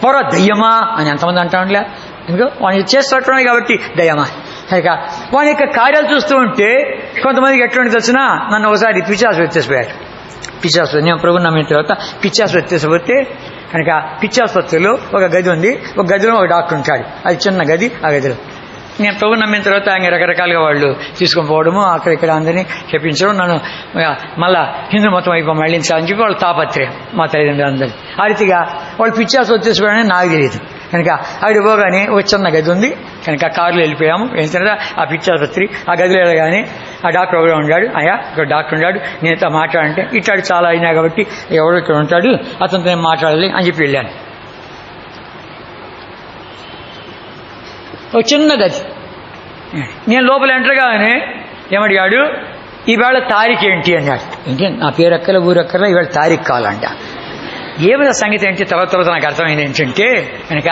పొర దయ్యమా అని ఎంతమంది అంటాడులే. ఎందుకో వాడిని చేస్తాడు కాబట్టి దయ్యమా. ఇక వాడి యొక్క కార్యాలు చూస్తూ ఉంటే కొంతమందికి ఎటువంటి తెలిసినా నన్ను ఒకసారి పిచ్చాసు వ్యత్యాసపోయాడు. పిచ్చాసు నేను ప్రభు నమ్మిన తర్వాత పిచ్చాసు వ్యత్యాసపోతే కనుక పిచ్చాసుపత్రిలో ఒక గది ఉంది, ఒక గదిలో ఒక డాక్టర్ ఉంటాడు, అది చిన్న గది. ఆ గదిలో నేను ప్రభు నమ్మిన తర్వాత ఆయన రకరకాలుగా వాళ్ళు తీసుకొని పోవడము, అక్కడిక్కడ అందరినీ చెప్పించడం, నన్ను మళ్ళా హిందూ మొత్తం అయిపో మళ్ళించాలని చెప్పి వాళ్ళు తాపత్రయం మా తల్లిదండ్రులు అందరూ. ఆ రీతిగా వాళ్ళు పిచ్చాసు వచ్చేసుకోవడానికి నాకు తెలియదు కనుక అక్కడికి పోగానే ఒక చిన్న గది ఉంది కనుక కారులో వెళ్ళిపోయాము. వెళ్ళిన తర్వాత ఆ పిచ్చాసుపత్రి ఆ గదిలో వెళ్ళగానే ఆ డాక్టర్ ఒకరు ఉన్నాడు. అయ్యా ఇక్కడ డాక్టర్ ఉన్నాడు, నేనుతో మాట్లాడంటే ఇట్లాడు చాలా అయినా కాబట్టి ఎవడో ఇక్కడ ఉంటాడు అతనితో నేను మాట్లాడాలి అని చెప్పి వెళ్ళాను. ఒక చిన్న గది. నేను లోపల ఎంటర్గానే ఏమడిగాడు, ఈవేళ తారీఖు ఏంటి అన్నాడు. ఏంటి నా పేరు అక్కల ఊరక్కల ఈవేళ తారీఖు కావాలంట. ఏమైనా సంగతి ఏంటి తర్వాత నాకు అర్థమైంది ఏంటంటే కనుక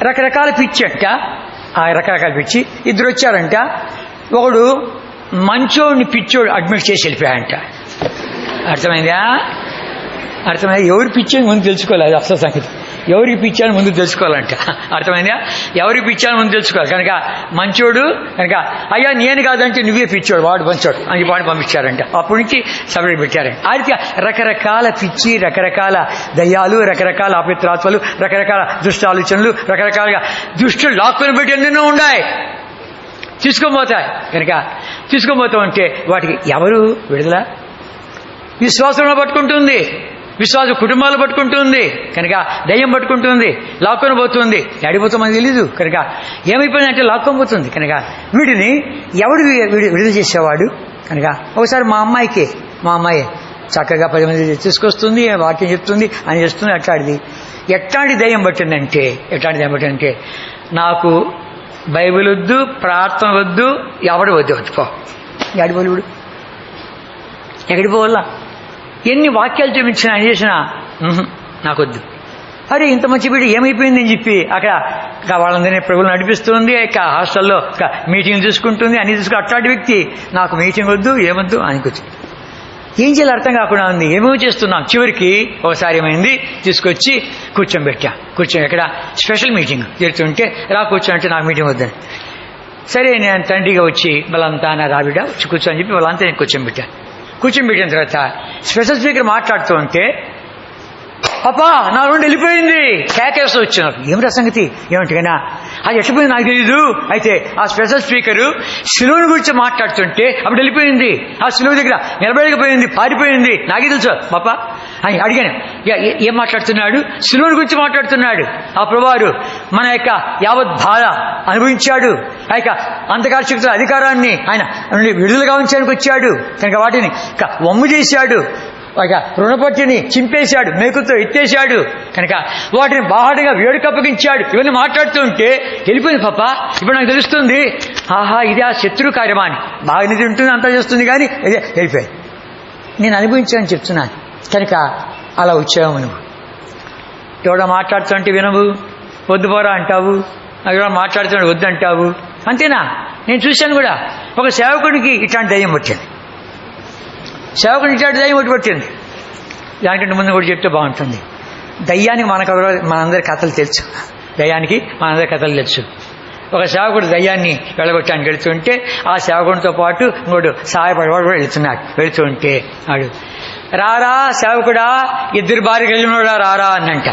రకరకాల పిచ్చి అంట. ఆ రకరకాల పిచ్చి ఇద్దరు వచ్చారంట. ఒకడు మంచోడిని పిచ్చోడు అడ్మిట్ చేసి వెళ్ళిపోయాడంట. అర్థమైందా? ఎవరి పిచ్చి ముందు తెలుసుకోలేదు అసలు సంగతి. ఎవరికి పిచ్చాను ముందు తెలుసుకోవాలంట. అర్థమైందా? ఎవరికి పిచ్చాను ముందు తెలుసుకోవాలి కనుక మంచోడు కనుక అయ్యా నేను కాదంటే నువ్వే పిచ్చోడు వాడు మంచోడు అని వాడిని పంపించారంట. అప్పటి నుంచి సపరేట్ పెట్టారంట. ఆ రీతిగా రకరకాల పిచ్చి, రకరకాల దయ్యాలు, రకరకాల అపిత్రాత్మలు, రకరకాల దుష్ట ఆలోచనలు, రకరకాలుగా దుష్టులు లాక్కొని పెట్టి ఎన్నెన్నో ఉన్నాయి, తీసుకొని పోతాయి కనుక తీసుకొని పోతూ ఉంటే వాటికి ఎవరు విడుదల? విశ్వాసంలో పట్టుకుంటుంది, విశ్వాస కుటుంబాలు పట్టుకుంటుంది కనుక దయ్యం పట్టుకుంటుంది, లాక్కొని పోతుంది. ఎడిపోతామని తెలీదు కనుక ఏమైపోయిందంటే లాక్కొని పోతుంది కనుక వీటిని ఎవడు విడుదల చేసేవాడు కనుక ఒకసారి మా అమ్మాయి చక్కగా 10 మంది తీసుకొస్తుంది, వాక్యం చెప్తుంది అని చేస్తుంది. అట్లాంటిది ఎట్లాంటి దయ్యం పట్టిందంటే నాకు బైబిల్ వద్దు, ప్రార్థన వద్దు, ఎవడు వద్దు పో. ఎడిపోలేడు, ఎక్కడికి పోవాలా? ఎన్ని వాక్యాలు చూపించినా అని చేసినా నాకొద్దు. అరే ఇంత మంచి వీడు ఏమైపోయిందని చెప్పి అక్కడ వాళ్ళందరినీ ప్రభువులు నడిపిస్తుంది, హాస్టల్లో మీటింగ్ చూసుకుంటుంది, అన్ని చూసుకుని అట్లాంటి వ్యక్తి నాకు మీటింగ్ వద్దు ఏమొద్దు అనుకోవచ్చు. ఏం చేయాలి అర్థం కాకుండా ఉంది. ఏమేమో చేస్తున్నాం. చివరికి ఒకసారి ఏమైంది, తీసుకొచ్చి కూర్చొని ఎక్కడ స్పెషల్ మీటింగ్ జరుగుతుంటే కూర్చోంటే నాకు మీటింగ్ వద్దని. సరే నేను తండ్రిగా వచ్చి వాళ్ళంతా నా రాబిడ వచ్చి కూర్చొని చెప్పి వాళ్ళంతా నేను కూర్చోబెట్టిన తర్వాత స్పెషల్ స్పీకర్ మాట్లాడుతూ ఉంటే అప్పా నా నుండి వెళ్ళిపోయింది కేకేస్తూ వచ్చినారు. ఏమిటా సంగతి? ఏమంటేనా అది ఎట్టిపోయింది నాకు తెలీదు. అయితే ఆ స్పెషల్ స్పీకరు సిలువను గురించి మాట్లాడుతుంటే అప్పుడు వెళ్ళిపోయింది, ఆ సిలువ దగ్గర నిలబడకపోయింది, పారిపోయింది. నాకే తెలుసు పాప అని అడిగాను. ఏం మాట్లాడుతున్నాడు? సిలువను గురించి మాట్లాడుతున్నాడు. ఆ ప్రభువారు మన యొక్క యావత్ బాధ అనుభవించాడు, ఆ యొక్క అంధకార శక్తుల అధికారాన్ని ఆయన విడుదల గావించడానికి వచ్చాడు కనుక వాటిని వమ్ము చేశాడు, రుణపట్టిని చింపేశాడు, మేకుతో ఎత్తేశాడు కనుక వాటిని బాహాడుగా వేడుకప్పగించాడు. ఇవన్నీ మాట్లాడుతూ ఉంటే వెళ్ళిపోయింది పాప. ఇప్పుడు నాకు తెలుస్తుంది, ఆహా ఇది ఆ శత్రు కార్యమాని బాగానే తింటుంది అంతా చేస్తుంది కానీ ఇదే వెళ్ళిపోయింది. నేను అనుభవించానని చెప్తున్నాను కనుక అలా వచ్చావు నువ్వు. ఎవడో మాట్లాడుతుంటే వినవు, వద్దు పోరా అంటావు, ఎవడో మాట్లాడుతుంటే వద్దు అంటావు. అంతేనా? నేను చూశాను కూడా ఒక సేవకుడికి ఇట్లాంటి దయ్యం వచ్చింది. సేవకుని ఇట్లాంటి దయ్యం పట్టింది. దానికంటే ముందు కూడా చెప్తే బాగుంటుంది. దయ్యానికి మనందరి కథలు తెలుసు. ఒక సేవకుడు దయ్యాన్ని వెళ్ళగొట్టడానికి వెళుతుంటే ఆ సేవకుడితో పాటు ఇంకోటి సహాయపడేవాడు కూడా వెళుతుంటే వాడు రారా సేవకుడా, 2 భార్యలు వెళ్ళినోడా రారా అన్నంట.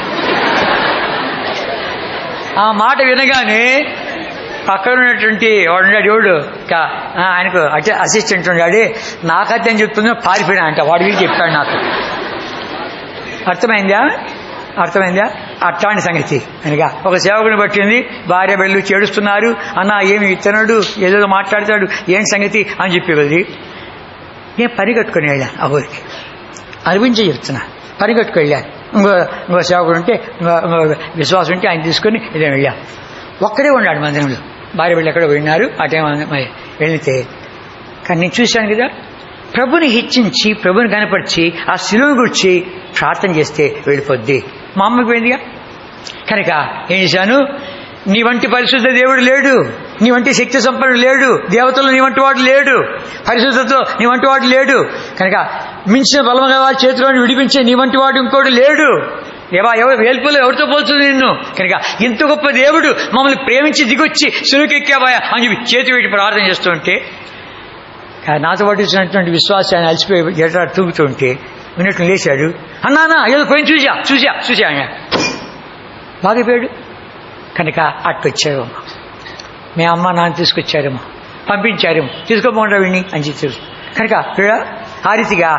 ఆ మాట వినగానే పక్కన ఉన్నటువంటి వాడు ఆయనకు అసిస్టెంట్ ఉన్నాడు, నాకైతే అని చెప్తున్నా పారిపోయినా అంట. వాడి వీళ్ళు చెప్పాడు నాకు. అర్థమైందా? అట్లాంటి సంగతి అనగా ఒక సేవకుని పట్టింది, భార్య బిడ్డలు చేడుస్తున్నారు, అన్న ఏమి ఇతనుడు ఏదో మాట్లాడతాడు, ఏం సంగతి అని చెప్పేది. నేను పరిగెట్టుకుని వెళ్ళాను ఆ ఊరికి, అనిపించి చెప్తున్నా. పరిగెట్టుకు వెళ్ళాను. ఇంకో సేవకుడు ఉంటే విశ్వాసం ఉంటే ఆయన తీసుకుని ఇదే వెళ్ళాను. ఒక్కడే ఉన్నాడు మందిరంలో, భార్య బిడ్డలు ఎక్కడో విన్నారు. ఆ టైం వెళితే కానీ నేను చూశాను కదా, ప్రభుని హెచ్చించి ప్రభుని కనపరిచి ఆ శిలువను గురించి ప్రార్థన చేస్తే వెళ్ళిపోద్ది. మా అమ్మకి పోయిందిగా. కనుక ఏం చేశాను, నీ వంటి పరిశుద్ధ దేవుడు లేడు, నీ వంటి శక్తి సంపన్నుడు లేడు, దేవతలు నీ వంటి వాడు లేడు, పరిశుద్ధతలో నీ వంటి వాడు లేడు, కనుక మించిన బలముగా వారి చేతిలోని విడిపించే నీ వంటి వాడు ఇంకోటి లేడు. ఎవరు వేల్పులో ఎవరితో పోల్చుంది నిన్ను? కనుక ఇంత గొప్ప దేవుడు మమ్మల్ని ప్రేమించి దిగొచ్చి సులుకెక్కాబాయా అని చెప్పి చేతి పెట్టి ప్రార్థన చేస్తుంటే, నాతో పట్టించినటువంటి విశ్వాసాన్ని అలసిపోయి ఎట్లా తూగుతుంటే విన్నట్లు లేచాడు. అన్నా ఏదో పోయి చూసా బాగిపోయాడు. కనుక అట్టొచ్చారు మీ అమ్మ నాన్న తీసుకొచ్చారేమో, పంపించారేమో, తీసుకోకుండా విని అని చెప్పి. కనుక ఆ రీతిగా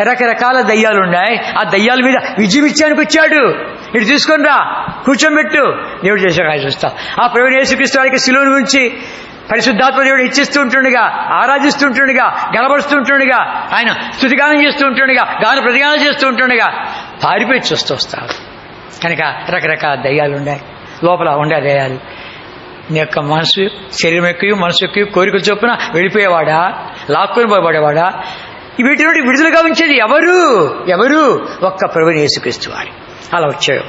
రకరకాల దయ్యాలు ఉన్నాయి. ఆ దయ్యాల మీద విజయం ఇచ్చానికి వచ్చాడు. ఇటు తీసుకొని రా, కూర్చోబెట్టు, దేవుడు చేశాక చూస్తా. ఆ ప్రభువైన యేసుక్రీస్తు వారికి శిలువను గురించి పరిశుద్ధాత్మ దేవుడు ఇచ్చిస్తూ ఉంటుండగా, ఆరాధిస్తూ ఉంటుండగా, గలపరుస్తూ ఉంటుండగా, ఆయన స్తుతిగానం చేస్తూ ఉంటుండగా, గాన ప్రతిగానం చేస్తూ ఉంటుండగా పారిపోయి చూస్తూ వస్తాడు. కనుక రకరకాల దయ్యాలు ఉన్నాయి, లోపల ఉండే దయ్యాలు. నీ యొక్క మనసు, శరీరం ఎక్కువ, మనసు ఎక్కువ, కోరికల చొప్పున వెళ్ళిపోయేవాడా, లాక్కొని పోయేవాడా, వీటి నుండి విడుదలగా ఉంచేది ఎవరు? ఒక్క ప్రభువైన యేసుక్రీస్తు వారు. అలా వచ్చాడు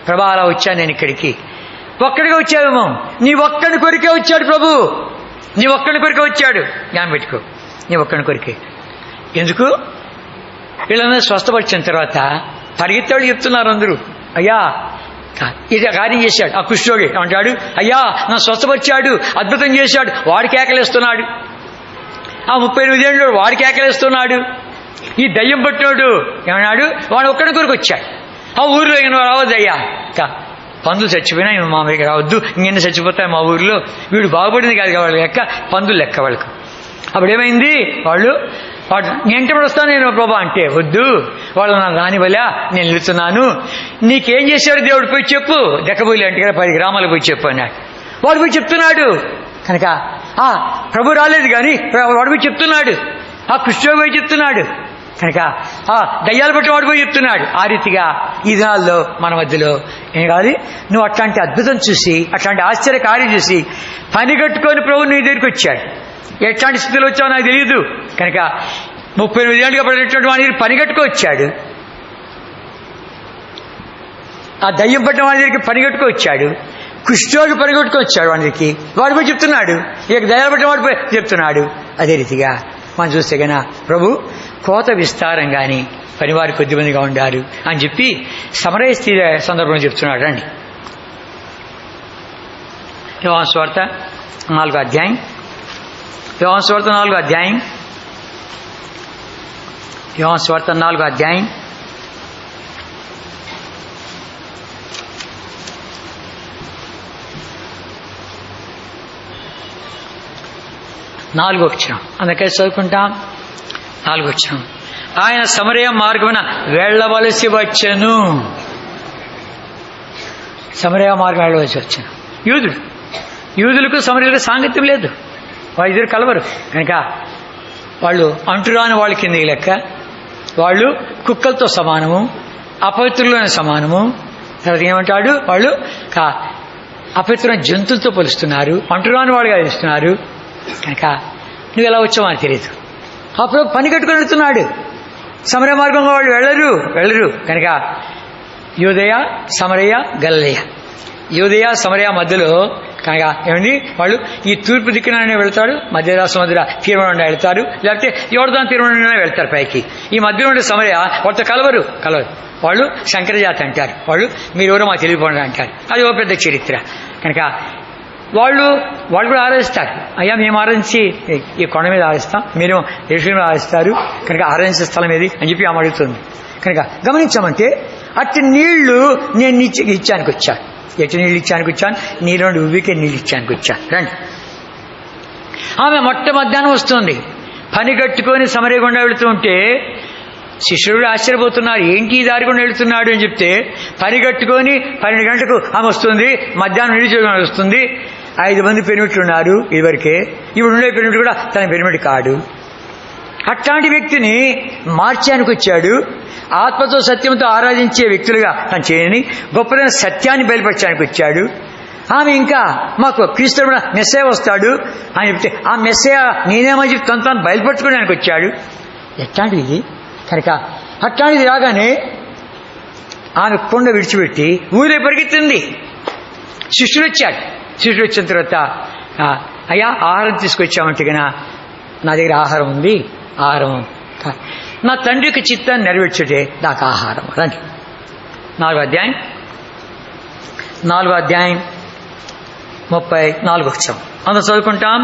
ప్రభా, అలా వచ్చాను నేను ఇక్కడికి. ఒక్కడిగా వచ్చావేమో, నీ ఒక్కడి కొరికే వచ్చాడు ప్రభు, నీ ఒక్కడి కొరికే వచ్చాడు. జ్ఞానం పెట్టుకో, నీ ఒక్కడి కొరికే. ఎందుకు? వీళ్ళందరూ స్వస్థపరిచిన తర్వాత పరిగెత్తాడు చెప్తున్నారు అందరూ, అయ్యా ఇది కార్యం చేశాడు. ఆ కుష్ఠరోగి అంటాడు, అయ్యా నా స్వస్థపరిచాడు, అద్భుతం చేశాడు. వాడు కేకలేస్తున్నాడు. ఆ 38 ఏళ్ళు వాడు కేకలేస్తున్నాడు. ఈ దయ్యం పట్టినోడు ఏమన్నాడు, వాడు ఒక్కడి కొరకు వచ్చాడు. ఆ ఊరిలో ఈయన రావద్దయ్యా, పందులు చచ్చిపోయినా ఈయన మా దగ్గర రావద్దు, ఇంకెన్ని చచ్చిపోతాయి మా ఊరిలో, వీడు బాగుపడింది కాదు వాళ్ళ లెక్క, పందులు లెక్క వాళ్ళకు. అప్పుడు ఏమైంది, వాడు ఎంటబడి వస్తాను నేను ప్రభా అంటే, వద్దు వాళ్ళు నా రానివలా, నేను నిలుస్తున్నాను, నీకేం చేశాడు దేవుడు పోయి చెప్పు, దెక్కబోయి అంటే కదా 10 గ్రామాలు పోయి చెప్పు అన్నాడు. వాడు పోయి చెప్తున్నాడు. కనుక ప్రభు రాలేదు కానీ వాడు పోయి చెప్తున్నాడు, ఆ కృష్ణుడు పోయి చెప్తున్నాడు. కనుక దయ్యాలు బట్టి వాడు పోయి చెప్తున్నాడు. ఆ రీతిగా ఈ దినాల్లో మన మధ్యలో ఏం కాదు, నువ్వు అట్లాంటి అద్భుతం చూసి, అట్లాంటి ఆశ్చర్య కార్యం చూసి పని కట్టుకొని ప్రభు నీ దగ్గరికి వచ్చాడు. ఎట్లాంటి స్థితిలో వచ్చావో నాకు తెలియదు. కనుక 38 ఏళ్ళుగా పడినటువంటి వాడి పని కట్టుకు వచ్చాడు. ఆ దయ్యం పట్టిన వాడి దగ్గరికి పని కట్టుకు వచ్చాడు. కుష్ఠరోగి పని కట్టుకు వచ్చాడు వాడికి. వాడు పోయి చెప్తున్నాడు, ఇక దయ్యాలు పట్టిన వాడు పోయి చెప్తున్నాడు. అదే రీతిగా మనం చూస్తే గన ప్రభు కోత విస్తారంగాని పనివారి కొద్దిమందిగా ఉండారు అని చెప్పి సమరయ స్త్రీ సందర్భంలో చెప్తున్నాడు. రండి, యోహాను సువార్త 4వ అధ్యాయం. యోహాను సువార్త 4వ అధ్యాయం. యోహాను సువార్త 4వ అధ్యాయం 4వ వచనం. అందుకే చదువుకుంటాం. 4వ వచనం. ఆయన సమరయ మార్గమున వెళ్ళవలసి వచ్చెను. సమరయ మార్గం వెళ్ళవలసి వచ్చాను. యూదులకు సమరయులకు సాంగత్యం లేదు, వాళ్ళిద్దరు కలవరు. కనుక వాళ్ళు అంటురాని వాళ్ళ కింద లెక్క, వాళ్ళు కుక్కలతో సమానము, అపవిత్రులైన సమానము. తర్వాత ఏమంటాడు, వాళ్ళు అపవిత్రమైన జంతువులతో పోలుస్తున్నారు, అంటురాని వాళ్ళుగా ఇస్తున్నారు. కనుక నువ్వు ఎలా వచ్చావు అని తెలియదు. అప్పుడు పని కట్టుకుని వెళ్తున్నాడు. సమరయ మార్గంగా వాళ్ళు వెళ్ళరు. కనుక యూదయ, సమరయ, గలిలయ, యూదయ సమరయ మధ్యలో కనుక ఏమండి, వాళ్ళు ఈ తూర్పు దిక్కున వెళ్తాడు, మధ్య సముద్ర తీరం నుండి వెళ్తారు, లేకపోతే యోర్దాను తీరం నుండి వెళ్తారు పైకి. ఈ మధ్యలో ఉండే సమరయ వాళ్ళతో కలవరు. వాళ్ళు శంకరజాతి అంటారు. వాళ్ళు మీరెవరో మాకు తెలియకుండా అంటారు. అది ఒక పెద్ద చరిత్ర. కనుక వాళ్ళు కూడా ఆరాధిస్తారు. అయ్యా మేము ఆరాధించి ఈ కొండ మీద ఆరాధిస్తాం, మీరు యెరూషలేము మీద ఆరాధిస్తారు, కనుక ఆరాధించే స్థలం ఏది అని చెప్పి ఆమె అడుగుతుంది. కనుక గమనించామంటే అట్టి నీళ్లు నేను ఇచ్చానికి వచ్చాను. ఎట్టి నీళ్ళు ఇచ్చానికి వచ్చాను, నీళ్ళు ఉవ్వికే నీళ్ళు ఇచ్చానికి వచ్చాను. రండి. ఆమె మధ్యాహ్నం వస్తుంది, పని కట్టుకొని సమరయ గుండా వెళుతూ ఉంటే శిష్యుడు ఆశ్చర్యపోతున్నారు, ఏంటి ఈ దారి గుండా వెళుతున్నాడు అని చెప్తే, పని కట్టుకొని 12 గంటలకు ఆమె వస్తుంది, మధ్యాహ్నం నీళ్ళు చూడడానికి వస్తుంది. 5 మంది పెనిమిట్లు ఉన్నారు ఇదివరకే, ఇప్పుడు ఉండే పెనిమిటి కూడా తన పెనిమిటి కాడు. అట్లాంటి వ్యక్తిని మార్చానికి వచ్చాడు. ఆత్మతో సత్యంతో ఆరాధించే వ్యక్తులుగా తను చేయని గొప్పదైన సత్యాన్ని బయలుపరచడానికి వచ్చాడు. ఆమె ఇంకా మాకు క్రీస్తు మెస్సే వస్తాడు అని చెప్తే ఆ మెస్సే నేనేమని చెప్పి తను బయలుపరచుకోవడానికి వచ్చాడు. ఎట్లాంటిది ఇది కనుక అట్లాంటిది రాగానే ఆమె కొండ విడిచిపెట్టి ఊరే పరిగెత్తింది. శిష్యుడు వచ్చాడు. శిష్యుడు వచ్చిన తర్వాత అయ్యా ఆహారం తీసుకొచ్చామంటే కన్నా నా దగ్గర ఆహారం ఉంది, ఆహారం నా తండ్రి యొక్క చిత్తాన్ని నెరవేర్చుటే నాకు ఆహారం రండి. 4వ అధ్యాయం 34వ వచనం అందులో చదువుకుంటాం.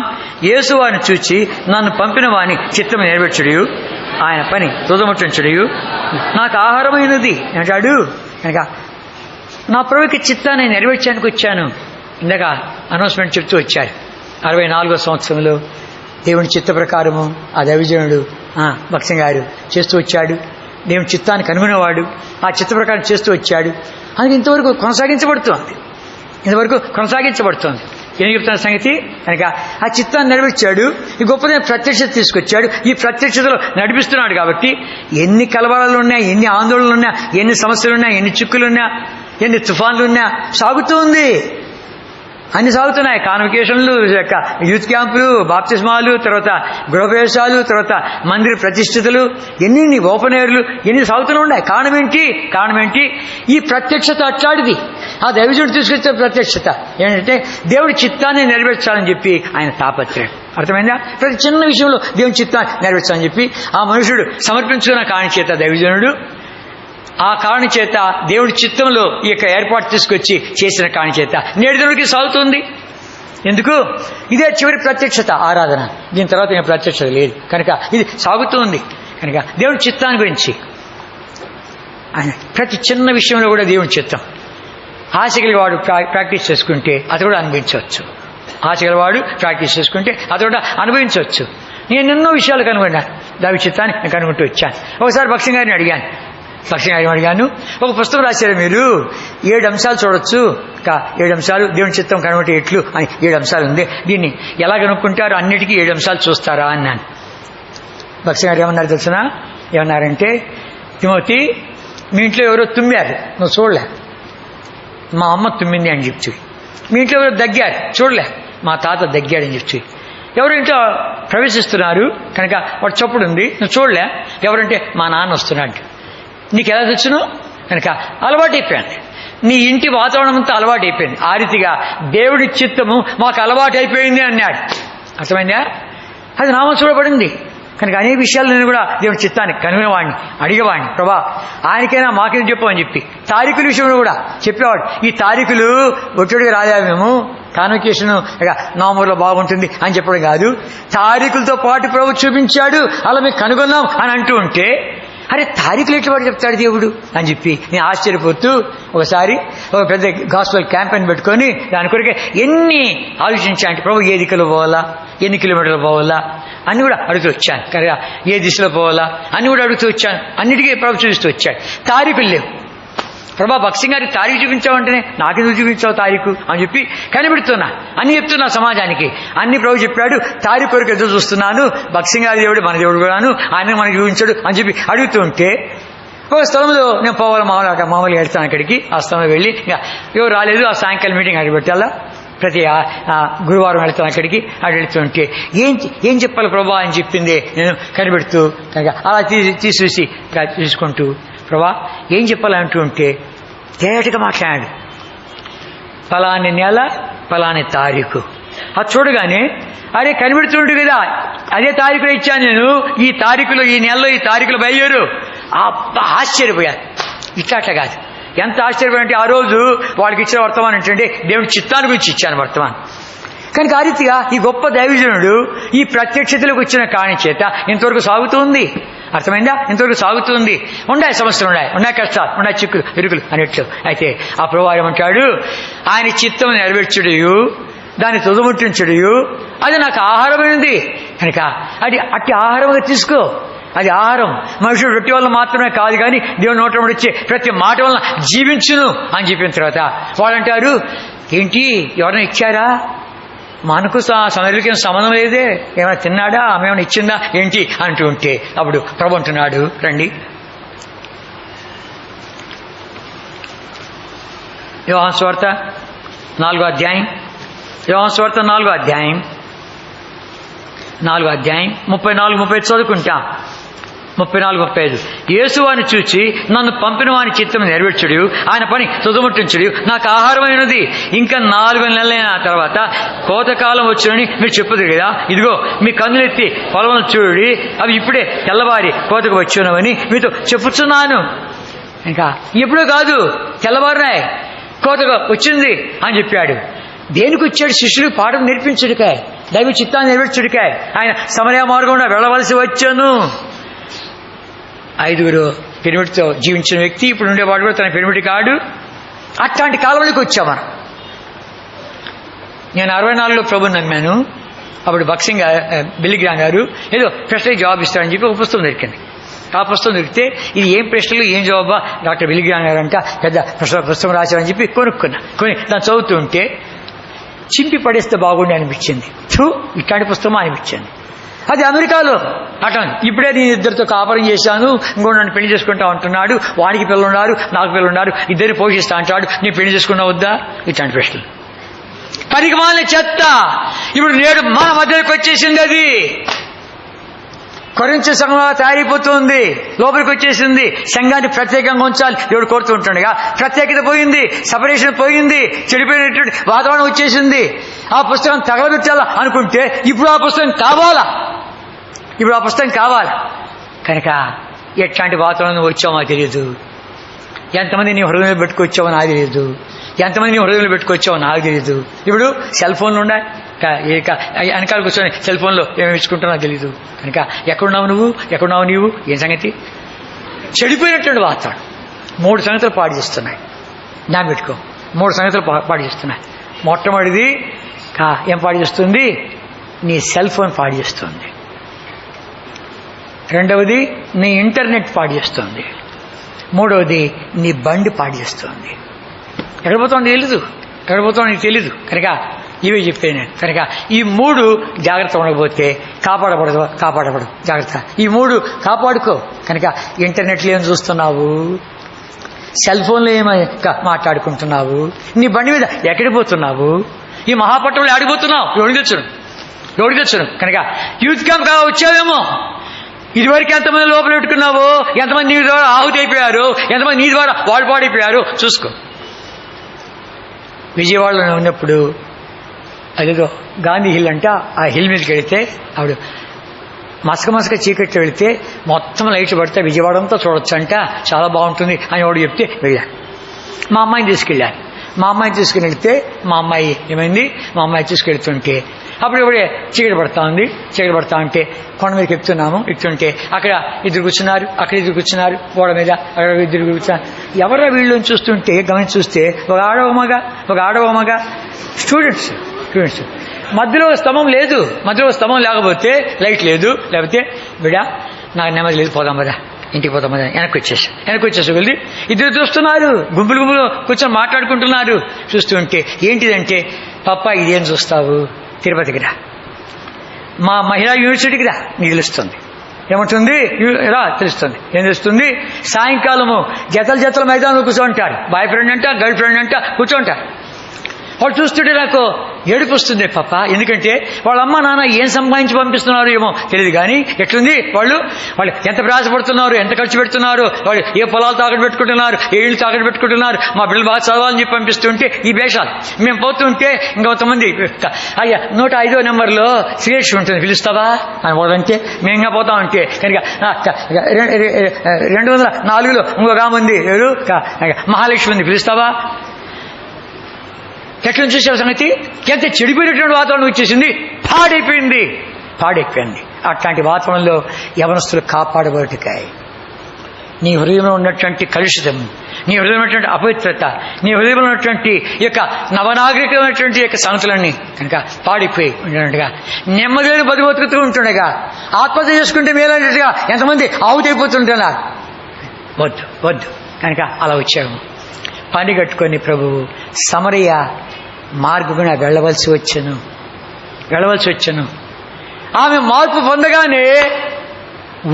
యేసు వారిని చూచి నన్ను పంపిన వాని చిత్తము నెరవేర్చుడు, ఆయన పని తుదముట్టించుడు నాకు ఆహారమైనది అంటాడు. కనుక నా ప్రభుకి చిత్తాన్ని నెరవేర్చడానికి వచ్చాను. ఇందాక అనౌన్స్మెంట్ చెప్తూ వచ్చారు. 64వ సంవత్సరంలో దేవుని చిత్త ప్రకారము ఆ దైవజనుడు భక్సింగ్ గారు చేస్తూ వచ్చాడు. దేవుని చిత్తాన్ని కనుగొనేవాడు, ఆ చిత్త ప్రకారం చేస్తూ వచ్చాడు. అది ఇంతవరకు కొనసాగించబడుతోంది. ఏం చెప్తున్న సంగతి కనుక ఆ చిత్తాన్ని నెరవేర్చాడు. ఈ గొప్పదైన ప్రత్యక్షత తీసుకొచ్చాడు. ఈ ప్రత్యక్షతలో నడిపిస్తున్నాడు. కాబట్టి ఎన్ని కలవరాలు ఉన్నా, ఎన్ని ఆందోళనలున్నా, ఎన్ని సమస్యలున్నా, ఎన్ని చిక్కులున్నా, ఎన్ని తుఫాన్లున్నా సాగుతుంది. అన్ని సాగుతున్నాయి. కాన్వకేషన్లు, యూత్ క్యాంపులు, బాప్తిస్మాలు, తర్వాత గృహప్రవేశాలు, తర్వాత మందిర ప్రతిష్ఠితులు, ఎన్ని ఓపెన్ ఎయిర్లు ఎన్ని సాగుతూనే ఉన్నాయి. కారణం ఏంటి? ఈ ప్రత్యక్షత అట్లాడిది. ఆ దైవజనుడు తీసుకొచ్చే ప్రత్యక్షత ఏంటంటే దేవుడి చిత్తాన్ని నెరవేర్చాలని చెప్పి ఆయన తాపత్రయం. అర్థమైందా? ప్రతి చిన్న విషయంలో దేవుని చిత్తాన్ని నెరవేర్చాలని చెప్పి ఆ మనుషుడు సమర్పించుకున్న కారణం చేత దైవజనుడు ఆ కారణం చేత దేవుడి చిత్తంలో ఈ యొక్క ఏర్పాటు తీసుకొచ్చి చేసిన కారణం చేత నేడుదలకి సాగుతుంది. ఎందుకు? ఇదే చివరి ప్రత్యక్షత ఆరాధన. దీని తర్వాత ఏం ప్రత్యక్షత లేదు కనుక ఇది సాగుతుంది. కనుక దేవుడి చిత్తాన్ని గురించి ఆయన ప్రతి చిన్న విషయంలో కూడా దేవుడి చిత్తం. ఆశగలవాడు ప్రాక్టీస్ చేసుకుంటే అది కూడా అనుభవించవచ్చు. నేను ఎన్నో విషయాలు కనుగొన్నాను. దాని చిత్తాన్ని నేను కనుగొంటూ వచ్చాను. ఒకసారి భక్సింగ్ గారిని అడిగాను. ఒక పుస్తకం రాశారు మీరు, 7 అంశాలు చూడొచ్చు, 7 అంశాలు దేవుని చిత్తం కనుగొంటే ఎట్లు అని 7 అంశాలు ఉంది. దీన్ని ఎలా కనుక్కుంటారు? అన్నిటికీ 7 అంశాలు చూస్తారా అన్నాను. భక్సింగ్ గారు ఏమన్నారు తెలుసునా? ఏమన్నారంటే, తిమోతి మీ ఇంట్లో ఎవరో తుమ్మారు, నువ్వు చూడలే, మా అమ్మ తుమ్మింది అని చెప్తూ. మీ ఇంట్లో ఎవరో దగ్గారు, చూడలే, మా తాత దగ్గాడని చెప్తూ. ఎవరు ఇంట్లో ప్రవేశిస్తున్నారు కనుక వాడు చప్పుడు ఉంది, నువ్వు చూడలే, ఎవరంటే మా నాన్న వస్తున్నాడు. నీకు ఎలా తెచ్చును కనుక అలవాటైపోయింది. నీ ఇంటి వాతావరణం అంతా అలవాటైపోయింది. ఆ రీతిగా దేవుడి చిత్తము మాకు అలవాటైపోయింది అన్నాడు. అర్థమైందా? అది నామం చూడబడింది కనుక అనేక విషయాలు నేను కూడా దేవుడి చిత్తాన్ని కనుగొనేవాడిని, అడిగేవాడిని. ప్రభా ఆయనకైనా మాకేం చెప్పమని చెప్పి తారీఖుల విషయంలో కూడా చెప్పేవాడు. ఈ తారీఖులు ఒట్టడిగా రాయా మేము, కాన్వకేషన్ నవంబర్లో బాగుంటుంది అని చెప్పడం కాదు, తారీఖులతో పాటు ప్రభు చూపించాడు, అలా మేము కనుగొన్నాం అని అంటూ ఉంటే అరే తారీఖులు ఎట్లా వాడు చెప్తాడు దేవుడు అని చెప్పి నేను ఆశ్చర్యపోతూ ఒకసారి ఒక పెద్ద గాస్పెల్ క్యాంపెయిన్ పెట్టుకొని దాని కొరకే ఎన్ని ఆలోచించాను. ప్రభు ఏ దిక్కులో పోవాలా, ఎన్ని కిలోమీటర్లు పోవాలా అన్ని కూడా అడుగుతూ వచ్చాను. కనుక ఏ దిశలో పోవాలా అన్ని కూడా అడుగుతూ వచ్చాను. అన్నిటికీ ప్రభు చూపిస్తూ వచ్చాడు. తారీఖులు లేవు. ప్రభా భక్సింగ్ గారికి తారీఖు చూపించావంటేనే నాకెందుకు చూపించావు తారీఖు అని చెప్పి కనిపెడుతున్నా, అన్ని చెప్తున్నా సమాజానికి. అన్ని ప్రభు చెప్పాడు. తారీఖు కొరకు ఎదురు చూస్తున్నాను. భక్సింగ్ గారి దేవుడు మన దేవుడు కూడాను, ఆయన మనకి చూపించాడు అని చెప్పి అడుగుతూ ఉంటే ఒక స్థలంలో నేను పోవాలి, మామూలుగా వెళ్తాను అక్కడికి. ఆ స్థలంలో వెళ్ళి ఇంకా ఎవరు రాలేదు, ఆ సాయంకాలం మీటింగ్ అక్కడికి పెట్టాలా, ప్రతి గురువారం వెళ్తాను అక్కడికి. అక్కడ వెళ్తుంటే ఏం చెప్పాలి ప్రభా అని చెప్పింది నేను కనిపెడుతూ కనుక అలా తీసేసి తీసుకుంటూ ప్రభా ఏం చెప్పాలంటూ ఉంటే తేటగా మాట్లాడాడు. ఫలాని నెల ఫలాని తారీఖు అది చూడగానే అరే కనిపెడుతుంటు కదా, అదే తారీఖులో ఇచ్చాను నేను, ఈ తారీఖులో ఈ నెలలో ఈ తారీఖులో బయలుదేరు. ఆశ్చర్యపోయాను. ఇట్లా కాదు, ఎంత ఆశ్చర్యపోయానంటే ఆ రోజు వాడికి ఇచ్చిన వర్తమానం ఏంటంటే దేవుడి చిత్తాన్ని గురించి ఇచ్చాను వర్తమానం. కనుక ఆ రీతిగా ఈ గొప్ప దైవజనుడు ఈ ప్రత్యక్షతలకు వచ్చిన కారణం చేత ఇంతవరకు సాగుతుంది. అర్థమైందా? ఇంతవరకు సాగుతుంది. ఉన్నాయి సమస్యలు, ఉన్నాయి కష్టాలు, ఉన్నాయి చిక్కులు ఇరుకులు అన్నట్లు. అయితే ఆ ప్రభువు ఏమంటాడు, ఆయన చిత్తం నెరవేర్చుడు, దాన్ని తుదముట్టించుడు, అది నాకు ఆహారమైంది కనుక అది అట్టి ఆహారంగా తీసుకో. అది ఆహారం. మనుషుడు రొట్టె వల్ల మాత్రమే కాదు కానీ దేవుని నోట వచ్చే ప్రతి మాట వలన జీవించును అని చెప్పిన తర్వాత వాళ్ళంటారు, ఏంటి ఎవరైనా ఇచ్చారా, మనకు సమరులకి సంబంధం లేదే, ఏమైనా తిన్నాడా, ఆమె ఏమైనా ఇచ్చిందా ఏంటి అంటూ ఉంటే అప్పుడు ప్రభు అంటున్నాడు, రండి యోహాను సువార్త 4వ అధ్యాయం, యోహాను సువార్త 4వ అధ్యాయం 34-35 చదువుకుంటాం. 34-35. యేసు వారిని చూచి, నన్ను పంపిన వాని చిత్తం నెరవేర్చుడు, ఆయన పని తుదముట్టించుడు, నాకు ఆహారమైనది. ఇంకా 4 నెలలైన తర్వాత కోతకాలం వచ్చునని మీరు చెప్పుదు కదా. ఇదిగో మీ కన్నులెత్తి పొలములు చూడి, అవి ఇప్పుడే తెల్లవారి కోతకు వచ్చునవని మీతో చెప్పుచున్నాను. ఇంకా ఎప్పుడూ కాదు, తెల్లవారినాయి, కోతకు వచ్చింది అని చెప్పాడు. దేనికి వచ్చాడు? శిష్యుడికి పాఠం నేర్పించుడికాయ, దైవ చిత్తాన్ని నెరవేర్చుడికాయ. ఆయన సమరయ మార్గంలో వెళ్ళవలసి వచ్చాను. 5 పిరమిడ్తో జీవించిన వ్యక్తి ఇప్పుడు ఉండేవాడు కూడా తన పిరమిడ్ కాడు. అట్లాంటి కాలంలోకి వచ్చాం మనం. నేను 64లో ప్రభుని నమ్మాను. అప్పుడు బక్సింగ్ బిల్లిగ్రామ్ గారు ఏదో ప్రశ్నకి జవాబు ఇస్తాడని చెప్పి ఒక పుస్తకం దొరికింది. ఆ పుస్తకం దొరికితే ఇది ఏం ప్రశ్నలు ఏం జవాబా డాక్టర్ బిల్లిగ్రామ్ గారు అంట పెద్ద పుస్తకం రాశారని చెప్పి కొని దాన్ని చదువుతూ ఉంటే చింపి పడేస్తే బాగుండి అనిపించింది. ఇట్లాంటి పుస్తకమా అనిపించింది. అది అమెరికాలో అట్లా. ఇప్పుడే నేను 2 కాపురం చేశాను, ఇంకో నన్ను పెళ్లి చేసుకుంటా అంటున్నాడు, వానికి పిల్లలు ఉన్నారు, నాకు పిల్లలు ఉన్నారు, ఇద్దరిని పోషిస్తా అంటాడు, నేను పెళ్లి చేసుకున్నా వద్దా? ఇట్లాంటి ప్రశ్నలు పనికి మాలిన చెత్త. ఇప్పుడు నేడు మన మధ్యలోకి వచ్చేసింది. అది కొరింథీ సంఘంలో తయారైపోతుంది, లోపలికి వచ్చేసింది. సంఘాన్ని ప్రత్యేకంగా ఉంచాలి దేవుడు కోరుతూ ఉంటుండగా ప్రత్యేకత పోయింది, సపరేషన్ పోయింది, చెడిపోయినటువంటి వాతావరణం వచ్చేసింది. ఆ పుస్తకం తగలబెట్టాలా అనుకుంటే ఇప్పుడు ఆ పుస్తకం కావాలా. కనుక ఎట్లాంటి వాతావరణం వచ్చామో తెలియదు, ఎంతమంది నీ హృదయంలో పెట్టుకొచ్చావో నాకు తెలియదు, ఎంతమంది నీ హృదయంలో పెట్టుకొచ్చావో నాకు తెలియదు. ఇప్పుడు సెల్ ఫోన్లు ఉన్నాయి, వెనకాల కూర్చొని సెల్ ఫోన్లో ఏమేమి ఇచ్చుకుంటున్నా తెలీదు. కనుక ఎక్కడున్నావు నీవు? ఏం సంగతి? చెడిపోయినటువంటి వాతావరణం 3 సంగతులు పాడు చేస్తున్నాయి. నా పెట్టుకో, 3 సంగతులు పాడు చేస్తున్నాయి. మొట్టమొదటిది ఏం పాడు చేస్తుంది? నీ సెల్ ఫోన్ పాడు చేస్తుంది. రెండవది నీ ఇంటర్నెట్ పాడు చేస్తుంది. మూడవది నీ బండి పాడు చేస్తుంది. ఎక్కడ పోతావు నీకు తెలీదు. కనుక ఇవే చెప్పాను నేను. కనుక ఈ 3 జాగ్రత్త ఉండకపోతే కాపాడబడదు. జాగ్రత్త. ఈ 3 కాపాడుకో. కనుక ఇంటర్నెట్లో ఏం చూస్తున్నావు, సెల్ ఫోన్లో ఏమో మాట్లాడుకుంటున్నావు, నీ బండి మీద ఎక్కడికి పోతున్నావు, ఈ మహాపట్టణంలో ఆడిపోతున్నావు, ఎవడికి వచ్చాను. కనుక యూత్ క్యాంప్ వచ్చావేమో, ఇదివరకు ఎంతమంది లోపల పెట్టుకున్నావో, ఎంతమంది నీ ద్వారా ఆహుతి అయిపోయారు, ఎంతమంది నీ ద్వారా వాడు పాడైపోయారు చూసుకో. విజయవాడలో ఉన్నప్పుడు అదేదో గాంధీ హిల్ అంట, ఆ హిల్ మీదకి వెళితే ఆవిడ మసక చీకట్లో వెళితే మొత్తం లైట్లు పడితే విజయవాడ అంతా చూడొచ్చు అంట, చాలా బాగుంటుంది అని వాడు చెప్తే వెళ్ళాను. మా అమ్మాయిని తీసుకెళ్ళాను. మా అమ్మాయిని తీసుకుని వెళితే మా అమ్మాయి ఏమైంది, మా అమ్మాయి తీసుకెళ్తుంటే అప్పుడు ఇప్పుడే చీకటి పడతా ఉంటే కొండ మీదకి ఎక్కుతుంటే అక్కడ 2 కూర్చున్నారు, అక్కడ 2 కూర్చున్నారు, గోడ మీద అక్కడ 2 కూర్చున్నారు. ఎవరో వీళ్ళని చూస్తుంటే గమనించి చూస్తే ఒక ఆడవ మగ స్టూడెంట్స్. మధ్యలో స్తంభం లేదు. మధ్యలో స్తంభం లేకపోతే లైట్ లేదు, లేకపోతే బిడా నాకు నెమ్మది లేదు, పోదాం కదా, ఇంటికి పోతాం కదా, వెనక్కి వచ్చేసి వెళ్ళి 2 చూస్తున్నారు, గుంపులు కూర్చొని మాట్లాడుకుంటున్నారు. చూస్తుంటే ఏంటిదంటే, పప్పా ఇదేం చూస్తావు, తిరుపతికి రా, మా మహిళా యూనివర్సిటీకి రా, నీకు తెలుస్తుంది. ఏమంటుంది రా, తెలుస్తుంది. ఏం తెలుస్తుంది? సాయంకాలము జతలు మైదానంలో కూర్చోంటారు, బాయ్ ఫ్రెండ్ అంట, గర్ల్ ఫ్రెండ్ అంట కూర్చోంటారు. వాళ్ళు చూస్తుంటే నాకు ఏడుపు వస్తుంది పాప. ఎందుకంటే వాళ్ళ అమ్మ నాన్న ఏం సంపాదించి పంపిస్తున్నారు ఏమో తెలియదు, కానీ ఎట్లుంది, వాళ్ళు ఎంత ప్రయాసపడుతున్నారు, ఎంత ఖర్చు పెడుతున్నారు, వాళ్ళు ఏ పొలాలు తాకట్టు పెట్టుకుంటున్నారు, ఏ ఇళ్ళు తాకట్టు పెట్టుకుంటున్నారు, మా పిల్లలు బాగా చదవాలని చెప్పి పంపిస్తుంటే ఈ వేషాలు. మేము పోతుంటే ఇంకొంతమంది అయ్యా 105వ నెంబర్లో సిగరెట్స్ ఉంటుంది, పిలుస్తావా అని వాళ్ళంటే మేము ఇంకా పోతా ఉంటే కనుక 204లో ఇంకొక ఆమె ఉంది, ఎవరు మహాలక్ష్మి ఉంది, పిలుస్తావా? ఎట్లా చూసే సంగతి ఎంత చెడిపోయినటువంటి వాతావరణం వచ్చేసింది, పాడైపోయింది. అట్లాంటి వాతావరణంలో యవనస్తులు కాపాడబడుటకాయి నీ హృదయంలో ఉన్నటువంటి కలుషితం, నీ హృదయంలో ఉన్నటువంటి అపవిత్రత, నీ హృదయంలో ఉన్నటువంటి యొక్క నవనాగరికమైనటువంటి యొక్క సంగతులన్నీ కనుక పాడిపోయి ఉండేట్టుగా నెమ్మదిగా బతుకుతూ ఉంటుండగా ఆత్మహత్య చేసుకుంటే మేలైనట్టుగా ఎంతమంది ఆవుతైపోతుంటున్నారు. వద్దు కనుక అలా వచ్చాము. పని కట్టుకొని ప్రభువు సమరయ మార్గమున వెళ్ళవలసి వచ్చను. ఆమె మార్పు పొందగానే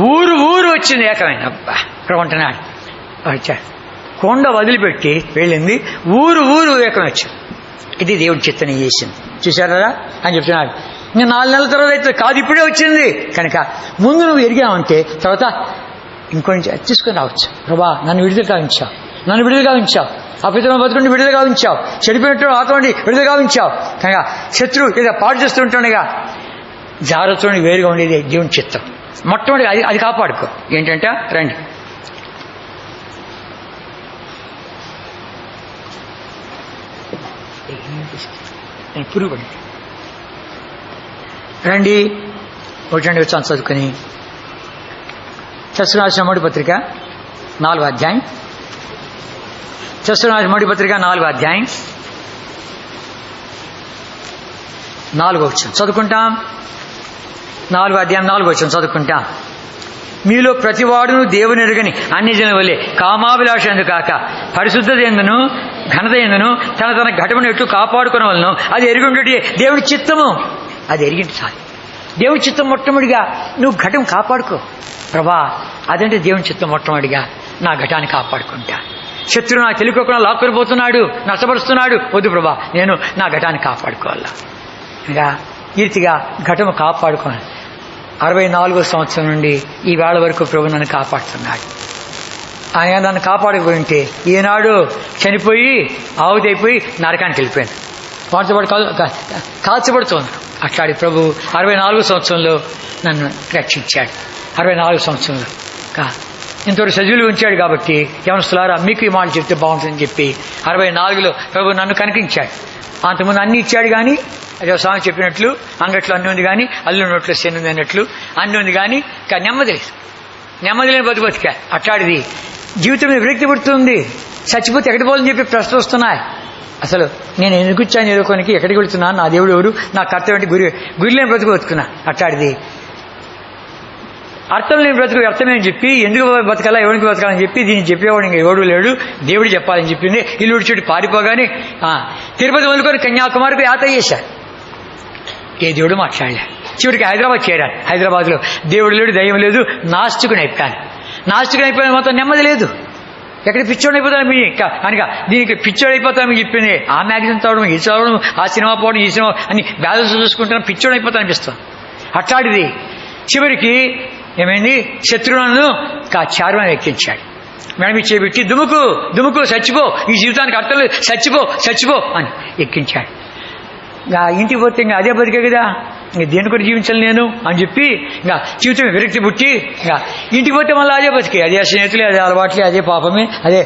ఊరు వచ్చింది ఏకమైన. అబ్బా ఇక్కడ ఉంటున్నాడు వచ్చాడు, కొండ వదిలిపెట్టి వెళ్ళింది, ఊరు ఏకం వచ్చింది. ఇది దేవుడి చిత్తని చేసింది. చూశారా అని చెప్తున్నాడు. ఇంకా 4 నెలల తర్వాత అయితే కాదు, ఇప్పుడే వచ్చింది కనుక ముందు నువ్వు ఎరిగావంటే తర్వాత ఇంకొంచెం తీసుకుని రావచ్చు. ప్రభా నన్ను విడుదల గావించావు, నన్ను విడుదల గావించావు, అపితమ బతుకుని విడుదల గావించావు, చెడిపోయినట్టు ఆత్మని విడుదల గావించావు కనుక శత్రువు ఏదో పాడు చేస్తుంటుండగా జాగ్రత్తని వేరుగా ఉండేది దేవుని చిత్తం. మొట్టమొదటి అది కాపాడుకో. ఏంటంటే రండి, పురుగు పడి రండి. 1 వచ్చాను చదువుకుని రాసిన మొదటి పత్రిక 4వ అధ్యాయం. రాసిన మొదటి పత్రిక 4వ అధ్యాయం 4వ వచనం చదువుకుంటాం. 4వ అధ్యాయం 4వ వచనం చదువుకుంటాం. మీలో ప్రతివాడును దేవుని ఎరుగని అన్ని జనుల వలె కామాభిలాష ఎందు కాక పరిశుద్ధత ఎందును ఘనత ఎందును తన ఘటమును ఎట్లు కాపాడుకునే వలన అది ఎరుగుంటే దేవుడి చిత్తము. అది ఎరిగింటి చాలు. దేవుడి చిత్తం మొట్టమొదటిగా నువ్వు ఘటం కాపాడుకో. ప్రభా అదంటే దేవుని చిత్తం మొట్టమొదటిగా నా ఘటాన్ని కాపాడుకుంటా. శత్రువు నాకు తెలియకోకుండా లాక్కొని పోతున్నాడు, నష్టపరుస్తున్నాడు, వద్దు ప్రభా నేను నా ఘటాన్ని కాపాడుకోవాలా. ఇంకా ఈ రీతిగా ఘటము కాపాడుకోవాలి. 64వ సంవత్సరం నుండి ఈ వేళ వరకు ప్రభు నన్ను కాపాడుతున్నాడు. ఆయన నన్ను కాపాడకపోయి ఉంటే ఈనాడు చనిపోయి ఆవుదైపోయి నరకానికి వెళ్ళిపోయాను, వాటితో కాల్చబడుతోంది. అట్లాడి ప్రభు 64వ సంవత్సరంలో నన్ను రక్షించాడు. 64వ సంవత్సరంలో ఇంతవరకు సజీవులు ఉంచాడు. కాబట్టి యవనస్తులారా మీకు ఈ మాట చెప్తే బాగుంటుందని చెప్పి 64లో ప్రభు నన్ను కనిపించాడు. అంతకుముందు అన్ని ఇచ్చాడు కానీ అదే స్వామి చెప్పినట్లు అంగట్లో అన్ని ఉంది కానీ అల్లు నోట్లో శని ఉంది అన్నట్లు అన్ని ఉంది కానీ నెమ్మది లేదు, నెమ్మది లేని బతికా. అట్లాడిది జీవితం మీద విరక్తి పుడుతుంది. చచ్చిపోతే ఎక్కడికి పోవాలని చెప్పి ప్రశ్నలు వస్తున్నాయి. అసలు నేను ఎందుకు వచ్చాను ఎదుర్కొనికి, ఎక్కడికి వెళుతున్నాను, నా దేవుడు ఎవరు, నా కర్తవ్యం గురి లేని బతుకుతున్నా. అట్లాడిది అర్థం లేని బ్రతుకు వ్యర్థమని చెప్పి ఎందుకు బతకాలా ఎవరికి బతకాలని చెప్పి దీన్ని చెప్పేవాడు ఇంకా ఎవడు లేడు, దేవుడు చెప్పాలని చెప్పింది. ఇల్లు చుట్టూ పారిపోగానే తిరుపతి వదులుకొని కన్యాకుమారికి యాత్ర చేశారు. ఏ దేవుడు మాట్లాడలే. చివరికి హైదరాబాద్ చేరాను. హైదరాబాద్లో దేవుడు లేడు, దయ్యం లేదు, నాస్తికుని అయిపోయాను. నాస్తికుని అయిపోయిన మొత్తం నెమ్మది లేదు. ఎక్కడ పిచ్చోడు అయిపోతాను మీ కనుక దీనికి పిచ్చోడు అయిపోతామని చెప్పింది. ఆ మ్యాగజైన్ చదవడం, ఈ చదవడం, ఆ సినిమా పోవడం, ఈ సినిమా అని బ్యాలెన్స్ చూసుకుంటాను, పిచ్చోడు అయిపోతా అనిపిస్తాను. అట్లాంటిది చివరికి ఏమైంది, శత్రువులను చారుమని ఎక్కించాడు. మేడం చేపెట్టి దుముకు దుముకు చచ్చిపో, ఈ జీవితానికి అర్థం లేదు, చచ్చిపో అని ఎక్కించాడు. ఇంకా ఇంటికి పోతే ఇంకా అదే బతికే కదా, ఇంక దేని కూడా జీవించాలి నేను అని చెప్పి ఇంకా జీవితం విరక్తి పుట్టి ఇంకా ఇంటికి పోతే మళ్ళీ అదే బతికే, అదే స్నేహితులే, అదే అలవాట్లే, అదే పాపమే, అదే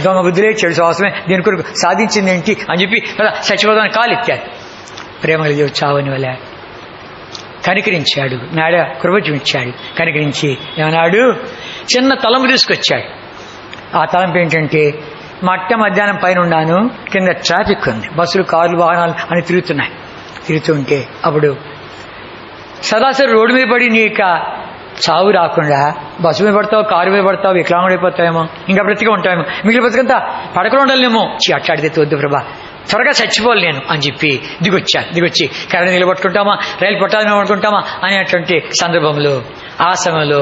దొంగ బుద్ధులే, చెడు శ్వాసమే, దీని కొరకు సాధించింది ఏంటి అని చెప్పి చచ్చిపోదాన్ని కాలు ఎత్తాడు. ప్రేమలు దేవుడు చావని వల్ల కనికరించాడు, నాడ కృప చూపించాడు. కనికరించి ఏమన్నాడు, చిన్న తలంపు తీసుకొచ్చాడు. ఆ తలంపు ఏంటంటే మధ్యాహ్నం పైన ఉన్నాను, కింద ట్రాఫిక్ ఉంది, బస్సులు కార్లు వాహనాలు అని తిరుగుతుంటే అప్పుడు సరాసరి రోడ్డు మీద పడి నీక చావు రాకుండా బస్సు మీద పడతావు, కారు మీద పడతావు, వికలాంగుడు అయిపోతావేమో, ఇంకా బ్రతిగా ఉంటావేమో, మిగిలిన బ్రతికంతా పడకుండా ఉండాలేమో. అట్లాడితే వద్దు ప్రభా, త్వరగా చచ్చిపోవాలి నేను అని చెప్పి దిగొచ్చి కరెంట్ నిలబట్టుకుంటామా, రైలు పట్టాలని అనుకుంటామా అనేటువంటి సందర్భంలో ఆ సమయంలో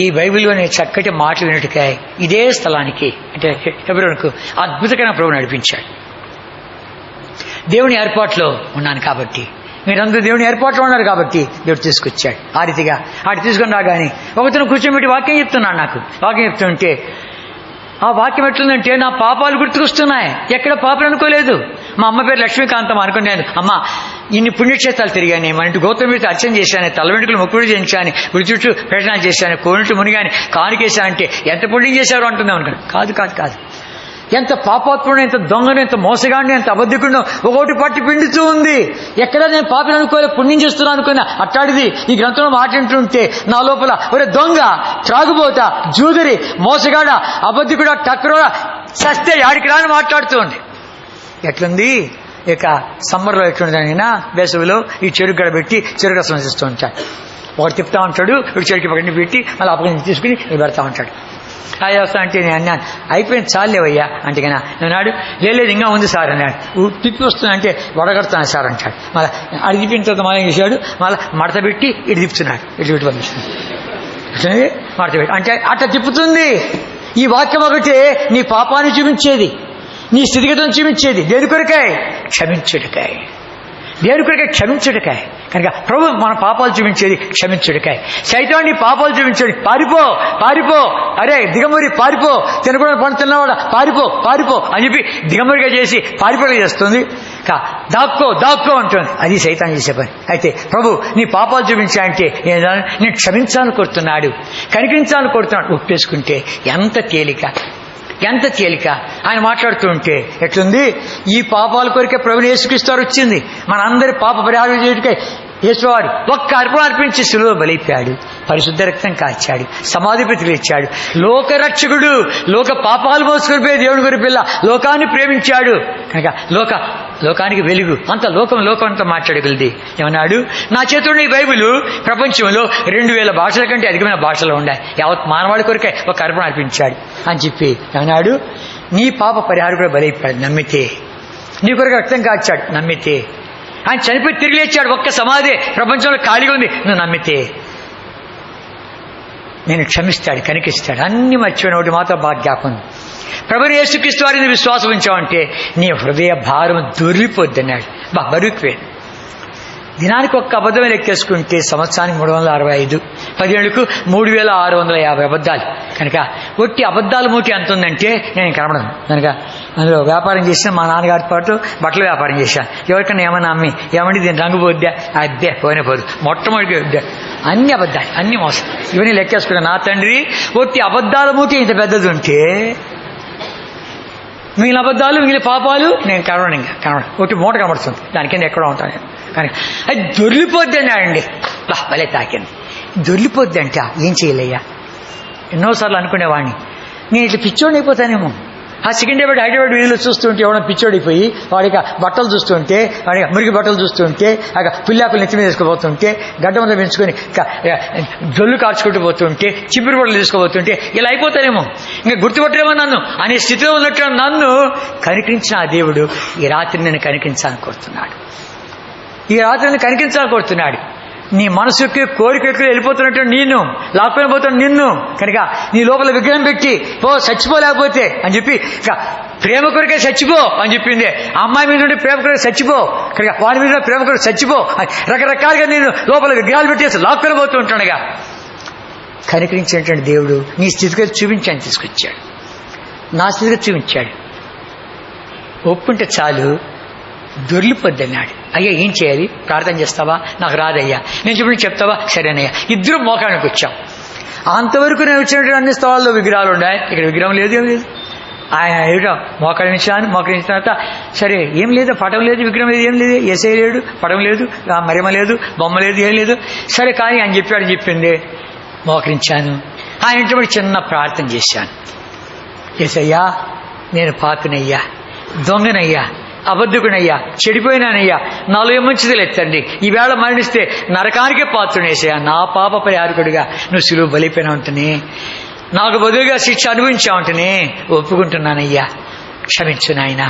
ఈ బైబిల్లోని చక్కటి మాటలు వినట్టుగా ఇదే స్థలానికి అంటే హెబ్రోనుకు అద్భుతమైన ప్రభు నడిపించాడు. దేవుని ఏర్పాట్లో ఉన్నాను కాబట్టి, మీరందరూ దేవుని ఏర్పాట్లో ఉన్నారు కాబట్టి దేవుడు తీసుకొచ్చాడు. ఆ రీతిగా ఆడి తీసుకుని రాగానే ఒకతను కూర్చోబెట్టి వాక్యం చెప్తున్నాడు. నాకు వాక్యం చెప్తుంటే ఆ వాక్యం ఎట్లుందంటే నా పాపాలు గుర్తుకొస్తున్నాయి. ఎక్కడ పాపలు అనుకోలేదు. మా అమ్మ పేరు లక్ష్మీకాంతం అనుకున్నాను. అమ్మ ఇన్ని పుణ్యక్షేత్రాలు తిరిగాను, మన ఇంటి గోత్రం మీద అర్చన చేశాను, తల వెంట్రుకలు మొక్కుడు చేయించాను, గురి చుట్టూ ప్రయత్నాలు చేశాను, కోనిట్లు మునిగాని కానుకేశానంటే ఎంత పుణ్యం చేశారో అంటుందాం అనుకున్నాను. కాదు. ఎంత పాపాత్ముడు, ఎంత దొంగను, ఎంత మోసగాడిని, ఎంత అబద్ధికుడు ఒకటి పట్టి పిండుతూ ఉంది. ఎక్కడ నేను పాపని అనుకోలే, పుణ్యం చేస్తున్నాను అనుకున్నా. అట్టాడిది ఈ గ్రంథంలో మాట్లాడుతుంటే నా లోపల ఒరే దొంగ, త్రాగుబోత, జూదరి, మోసగాడ, అబద్ధికుడ, టక్రోడ, సస్తే ఆడికి రాని మాట్లాడుతుంది. ఎట్లుంది ఇక సమ్మర్లో ఎట్లుండదైనా వేసవిలో ఈ చెరుకు గడ పెట్టి చెరుకు రసం చేస్తూ ఉంటాడు. ఒకటి తిప్పుతా ఉంటాడు, ఇప్పుడు చెరుకు పక్కన పెట్టి మళ్ళీ అప్పటి తీసుకుని పెడతా ఉంటాడు. అది వస్తా అంటే నేను అన్నాను, అయిపోయింది చాలేవయ్యా అంటే కన్నా అన్నాడు, లేదు ఇంకా ఉంది సార్ అన్నాడు. తిప్పి వస్తున్నా అంటే వడగడుతున్నాను సార్ అంటాడు. మళ్ళీ అది తిప్పిన తర్వాత మళ్ళీ చేశాడు, మళ్ళీ మడత పెట్టి ఇటు తిప్పుతున్నాడు, ఇటు పెట్టి పంపిస్తున్నాడు. మడత పెట్టి అంటే అట్లా తిప్పుతుంది. ఈ వాక్యం ఒకటే నీ పాపాన్ని చూపించేది, నీ స్థితిగతులను చూపించేది దేని కొరకై? క్షమించుడికాయ. దేని కొరకై? క్షమించుడికాయ. కనుక ప్రభు మన పాపాలు చూపించేది క్షమించుడికాయ. సైతం నీ పాపాలు చూపించేది పారిపో పారిపో, అరే దిగమూరి పారిపో, తినకుండా పండు తిన్నవాడ పారిపో పారిపో అని చెప్పి దిగమూరిగా చేసి పారిపోగా చేస్తుంది. దాక్కో దాక్కో అంటుంది. అది సైతాన్ చేసే పని. అయితే ప్రభు నీ పాపాలు చూపించాలంటే నేను క్షమించాలని కోరుతున్నాడు, కనికరించాలని కోరుతున్నాడు. ఒప్పేసుకుంటే ఎంత తేలిక, ఎంత తేలిక. ఆయన మాట్లాడుతూ ఉంటే ఎట్లుంది? ఈ పాపాల కొరికే ప్రభుని యేసుక్రీస్తు వారు వచ్చింది. మన అందరి పాప పరిహారం చేయడానికై యేసువారు ఒక్క అర్పణ అర్పించి శిలువ బలైపోయాడు, పరిశుద్ధ రక్తం కాచాడు, సమాధిపతిలు ఇచ్చాడు. లోకరక్షకుడు, లోక పాపాలు మోసుకునిపోయే దేవుని గురి పిల్ల లోకాన్ని ప్రేమించాడు. కనుక లోకానికి వెలుగు. అంత లోకం అంతా మాట్లాడగలది. ఏమన్నాడు? నా చేతుల్లో ఈ బైబిల్ ప్రపంచంలో 2000 భాషల కంటే అధికమైన భాషలు ఉన్నాయి. యావత్ మానవాళి కొరికే ఒక అర్పణ అర్పించాడు అని చెప్పి ఏమన్నాడు? నీ పాప పరిహారం కూడా బలైపోయాడు నమ్మితే. నీ కొరకు రక్తం కాచాడు నమ్మితే. ఆయన చనిపోయి తిరిగి లేచాడు. ఒక్క సమాధి ప్రపంచంలో ఖాళీగా ఉంది. నువ్వు నమ్మితే నేను క్షమిస్తాడు, కనికిస్తాడు. అన్ని మర్చిపోయిన ఒకటి మాత్రం బాగా జ్ఞాపకం. ప్రభుని యేసుక్రీస్తు వారిని విశ్వాసం ఉంచావంటే నీ హృదయ భారం దొరికిపోద్ది అన్నాడు. బరుకుపోయాడు. దినానికి ఒక్క అబద్ధమే లెక్కేసుకుంటే సంవత్సరానికి 365, 10 ఏళ్లకు 3650 అబద్ధాలు. కనుక ఒట్టి అబద్ధాల మూటి ఎంత ఉందంటే నేను కనబడను. కనుక అందులో వ్యాపారం చేసిన మా నాన్నగారి పాటు బట్టల వ్యాపారం చేశాను. ఎవరికైనా ఏమన్నా అమ్మి ఏమంటే దీని రంగు పోద్దా? అద్దే పోనే పోదు. మొట్టమొదటి వద్దా? అన్ని అబద్ధాలు, అన్ని మోసం. ఇవన్నీ లెక్కేసుకున్నా. నా తండ్రి ఒట్టి అబద్ధాల మూటి ఇంత పెద్దది ఉంటే మిగిలిన అబద్ధాలు మిగిలిన పాపాలు నేను కనబడను. ఇంకా కనబడను. ఒకటి మూట కనబడుతుంది. దానికింద ఎక్కడో ఉంటాను నేను. కానీ అది దొర్లిపోద్ది అన్నాడండి. భలే తాకింది. దొర్లిపోద్ది అంటే ఏం చేయలేయ్యా? ఎన్నోసార్లు అనుకునేవాడిని నేను ఇట్లా పిచ్చోడి అయిపోతానేమో. ఆ సికింద్రాబాద్ హైదరాబాద్ వీధిలో చూస్తుంటే ఎవడో పిచ్చోడిపోయి వాడికి బట్టలు చూస్తుంటే, వాడికి మురికి బట్టలు చూస్తుంటే, పుల్లాకులు నెత్తి మీద తీసుకుపోతుంటే, గడ్డమంతా పెంచుకొని జొల్లు కార్చుకుంటూ పోతుంటే, చిపిరి బట్టలు తీసుకుపోతుంటే ఇలా అయిపోతానేమో, ఇంకా గుర్తుపట్టలేమో నన్ను అనే స్థితిలో ఉన్నట్టు నన్ను కనికరించిన ఆ దేవుడు ఈ రాత్రి నేను కనికరించాలని కోరుతున్నాడు. ఈ రాత్రిని కనికరించాలని కోరుతున్నాడు. నీ మనసుకి కోరికలు వెళ్ళిపోతున్నట్టు నేను లాక్కొని పోతాను నిన్ను. కనుక నీ లోపల విగ్రహం పెట్టి చచ్చిపోలేకపోతే అని చెప్పి ప్రేమ కొరికే చచ్చిపో అని చెప్పింది. ఆ అమ్మాయి మీద నుండి ప్రేమ కొరికే చచ్చిపో, కనుక వాడి మీద ప్రేమ కొరికి చచ్చిపో, రకరకాలుగా నేను లోపల విగ్రహాలు పెట్టేసి లాక్కొని పోతూ ఉంటానుగా. కనికరించేటువంటి దేవుడు నీ స్థితిగతి చూపించాను తీసుకొచ్చాడు. నా స్థితిగతి చూపించాడు. ఒప్పుంటే చాలు, దొర్లిపోద్ది అన్నాడు. అయ్యా ఏం చేయాలి? ప్రార్థన చేస్తావా? నాకు రాదయ్యా. నేను చెప్పిన చెప్తావా? సరేనయ్యా. ఇద్దరు మోకానికి వచ్చాం. అంతవరకు నేను వచ్చినటువంటి అన్ని స్థలాల్లో విగ్రహాలు ఉన్నాయి. ఇక్కడ విగ్రహం లేదు, ఏం లేదు. ఆయన ఏమిటో మోకరించాను. మోకరించిన తర్వాత సరే ఏం లేదు, పటం లేదు, విగ్రహం లేదు, ఏం లేదు, ఏసై లేడు, పటం లేదు, మరిమ లేదు, బొమ్మ లేదు, ఏం లేదు. సరే కానీ ఆయన చెప్పాడు. చెప్పింది మోకరించాను. ఆయన ఇంటి చిన్న ప్రార్థన చేశాను. ఏసయ్యా నేను పాపినయ్యా, దొంగనయ్యా, అబద్ధకునయ్యా, చెడిపోయినానయ్యా, నాలో మంచిది ఎత్తండి. ఈవేళ మరణిస్తే నరకానికే పాత్రునేసయ్యా. నా పాప పరిహారకుడిగా నువ్వు సిలువ బలిపోయినా ఉంటేనే, నాకు బదులుగా శిక్ష అనుభవించా ఉంటేనే ఒప్పుకుంటున్నానయ్యా. క్షమించు నాయన,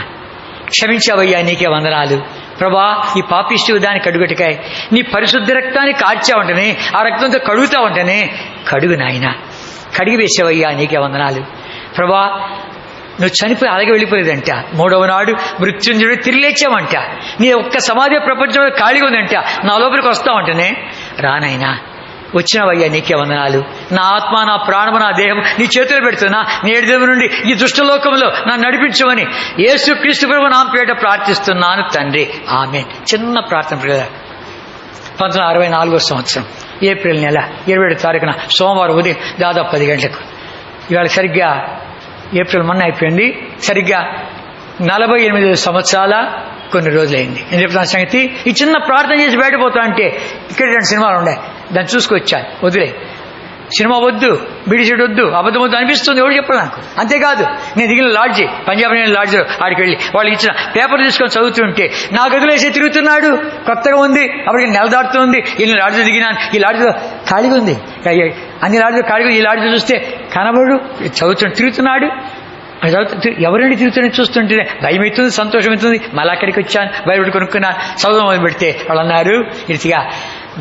క్షమించావయ్యా, నీకే వందనాలు ప్రభా. ఈ పాపిష్టి దానికి అడుగటికాయ నీ పరిశుద్ధ రక్తాన్ని కార్చా ఉంటేనే, ఆ రక్తంతో కడుగుతా ఉంటేనే, కడుగు నాయన, కడిగి వేసావయ్యా, నీకే వందనాలు ప్రభా. నువ్వు చనిపోయి అలాగే వెళ్ళిపోలేదంట. 3వ నాడు మృత్యుంజయుడు తిరిగి లేచావంట. నీ ఒక్క సమాధి ప్రపంచంలో ఖాళీగా ఉందంట. నా లోపలికి వస్తావంటనే, రానైనా వచ్చినవయ్యా, నీకే వందనాలు. నా ఆత్మ, నా ప్రాణము, నా దేహం నీ చేతులు పెడుతున్నా. నేడు దేవుని నుండి ఈ దుష్టలోకంలో నన్ను నడిపించమని యేసు క్రీస్తు ప్రభు నామ పేరిట ప్రార్థిస్తున్నాను తండ్రి, ఆమేన్. చిన్న ప్రార్థన. 1964వ సంవత్సరం ఏప్రిల్ నెల 27వ తారీఖున సోమవారం ఉదయం దాదాపు 10 గంటలకు. ఇవాళ సరిగ్గా ఏప్రిల్ మొన్న అయిపోయింది. సరిగ్గా 48 సంవత్సరాల కొన్ని రోజులైంది. నేను చెప్తాను సంగతి. ఈ చిన్న ప్రార్థన చేసి బయటపోతా అంటే ఇక్కడ 2 సినిమాలు ఉన్నాయి, దాన్ని చూసుకొచ్చాను. వదిలే, సినిమా వద్దు, బిడిసిడ్ వద్దు, అబద్ధం వద్దు అనిపిస్తుంది. ఎవరు చెప్పాలి నాకు. అంతేకాదు నేను దిగిన లాడ్జి, పంజాబ్ లాడ్జిలో ఆడికి వెళ్ళి వాళ్ళు ఇచ్చిన పేపర్ తీసుకొని చదువుతుంటే నా గదిలేసి తిరుగుతున్నాడు. కొత్తగా ఉంది, అప్పటికి నెల దాటుతుంది. ఈ లాడ్జిలో దిగినాను. ఈ లాడ్జిలో ఖాళీగా ఉంది, అన్ని లాడ్జిలో ఖాళీగా. ఈ లాడ్జిలో చూస్తే కనబడు, తిరుగుతున్నాడు. ఎవరండి తిరుగుతున్నా చూస్తుంటే భయం అవుతుంది, సంతోషం అవుతుంది. మళ్ళీ అక్కడికి వచ్చాను, బయట కొనుక్కున్నాను. చదువు మొదలు పెడితే వాళ్ళు అన్నారు, ఇదిగా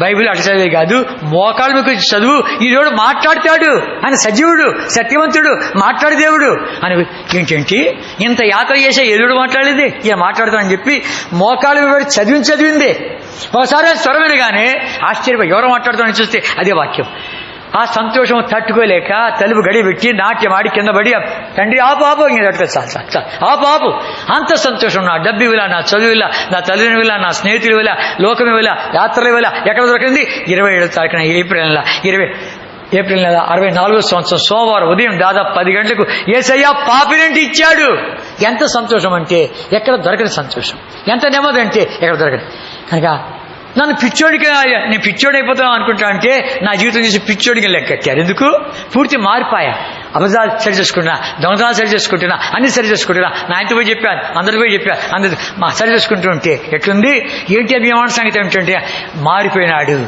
బైబిల్ అటు చదివే కాదు, మోకాళ్ళ మీకు చదువు. ఈ దేవుడు మాట్లాడతాడు, ఆయన సజీవుడు, సత్యవంతుడు, మాట్లాడు దేవుడు అని. ఏంటంటే ఇంత యాత్ర చేసే ఎదుడు మాట్లాడేది, ఇక మాట్లాడతానని చెప్పి మోకాళ్ళ మీద చదివిందే. ఒకసారి స్వరం వినగానే ఆశ్చర్యపోయి ఎవరో మాట్లాడుతామని చూస్తే అదే వాక్యం. ఆ సంతోషం తట్టుకోలేక తలుపు గడి పెట్టి నాట్యం ఆడి కింద పడి, తండ్రి ఆపు చాలు ఆపు. అంత సంతోషం. నా డబ్బు ఇవ్వలా, నా చదువు ఇలా, నా తల్లిని ఇలా, నా స్నేహితులు ఇలా, లోకం ఇలా, యాత్రలు ఇలా. ఎక్కడ దొరికింది? 27వ తారీఖున ఏప్రిల్ నెల 64వ సంవత్సరం సోమవారం ఉదయం దాదాపు 10 గంటలకు యేసయ్య పాపినంటి ఇచ్చాడు. ఎంత సంతోషం అంటే ఎక్కడ దొరకని సంతోషం, ఎంత నెమ్మది అంటే ఎక్కడ దొరకదు. కనుక నన్ను నేను పిచ్చోడి అయిపోతాను అనుకుంటా అంటే నా జీవితం చేసి పిచ్చోడికి లెక్కెట్టారు. ఎందుకు? పూర్తి మారిపోయా. అబద్ధాలు సరి చేసుకుంటున్నా, దొంగతనాలు సరి చేసుకుంటున్నా, అన్ని సరి చేసుకుంటున్నా. నా ఇంత పోయి చెప్పాను, అందరికి పోయి చెప్పాను, అందరు సరి చేసుకుంటూ ఉంటే ఎట్లుంది? ఏంటి అభిమాన సంగతి ఏమిటంటే మారిపోయినాడు.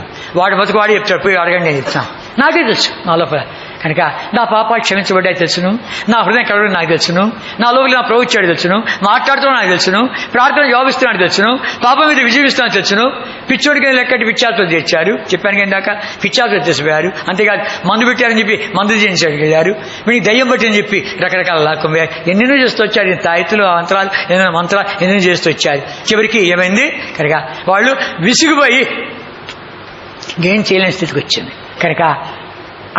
వాడు బతుకు వాడు చెప్తాడు, పోయి అడగండి నేను చెప్తాను. నాకే తెలుసు నా లోపల. కనుక నా పాప క్షమించబడ్డా తెలుసును, నా హృదయం కలవడం నాకు తెలుసును, నా లోపల నా ప్రవృత్తి తెలుసును, మాట్లాడుతున్నా నాకు తెలుసును, ప్రార్థన జవాబిస్తున్నాడు తెలుసును, పాపం మీద విజయమిస్తున్నా తెలుసును. పిచ్చోడికి లెక్కటి పిచ్చాలతో తెచ్చారు, చెప్పాను ఇందాక, పిచ్చాలతో తెచ్చిపోయారు. అంతేకాదు మందు పెట్టారని చెప్పి మందు చేయించడానికి వెళ్ళారు. వీడికి దయ్యం పట్టిని చెప్పి రకరకాల లాక్కోపోయారు. ఎన్నెన్నో చేస్తూ వచ్చారు. తాయితులు, మంత్రాలు, ఎన్నెన్నో మంత్రాలు ఎన్నెన్నో చేస్తూ వచ్చారు. చివరికి ఏమైంది? కనుక వాళ్ళు విసిగిపోయి ఏం చేయలేని స్థితికి వచ్చింది. కనుక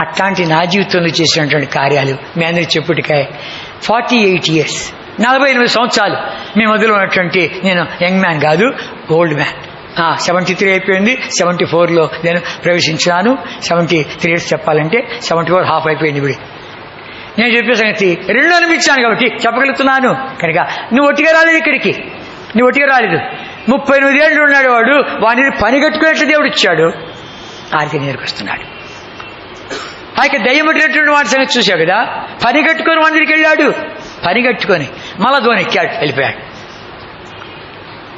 అట్లాంటి నా జీవితంలో చేసినటువంటి కార్యాలు మీ అందరికి చెప్పుటికాయ. 48 years, 48 సంవత్సరాలు మీ మధ్యలో ఉన్నటువంటి నేను యంగ్ మ్యాన్ కాదు, ఓల్డ్ మ్యాన్. 73 అయిపోయింది, 74లో నేను ప్రవేశించినాను. 73 years చెప్పాలంటే 74 హాఫ్ అయిపోయింది. ఇప్పుడు నేను చెప్పే సంగతి 2 అనిపించాను కాబట్టి చెప్పగలుగుతున్నాను. కనుక నువ్వు ఒట్టిగా రాలేదు, ఇక్కడికి నువ్వు ఒట్టిగా రాలేదు. 38 ఏళ్ళు ఉన్నాడు వాడు, వాడిని పని కట్టుకునేట్లు దేవుడు ఇచ్చాడు. ఆరికి నేర్కొస్తున్నాడు. ఆ యొక్క దయ్యం పట్టినటువంటి వాడి సంగతి చూశావు కదా, పని కట్టుకొని వాడి దగ్గరికి వెళ్ళాడు. పని కట్టుకొని మళ్ళా ధోని ఎక్కాడు, వెళ్ళిపోయాడు.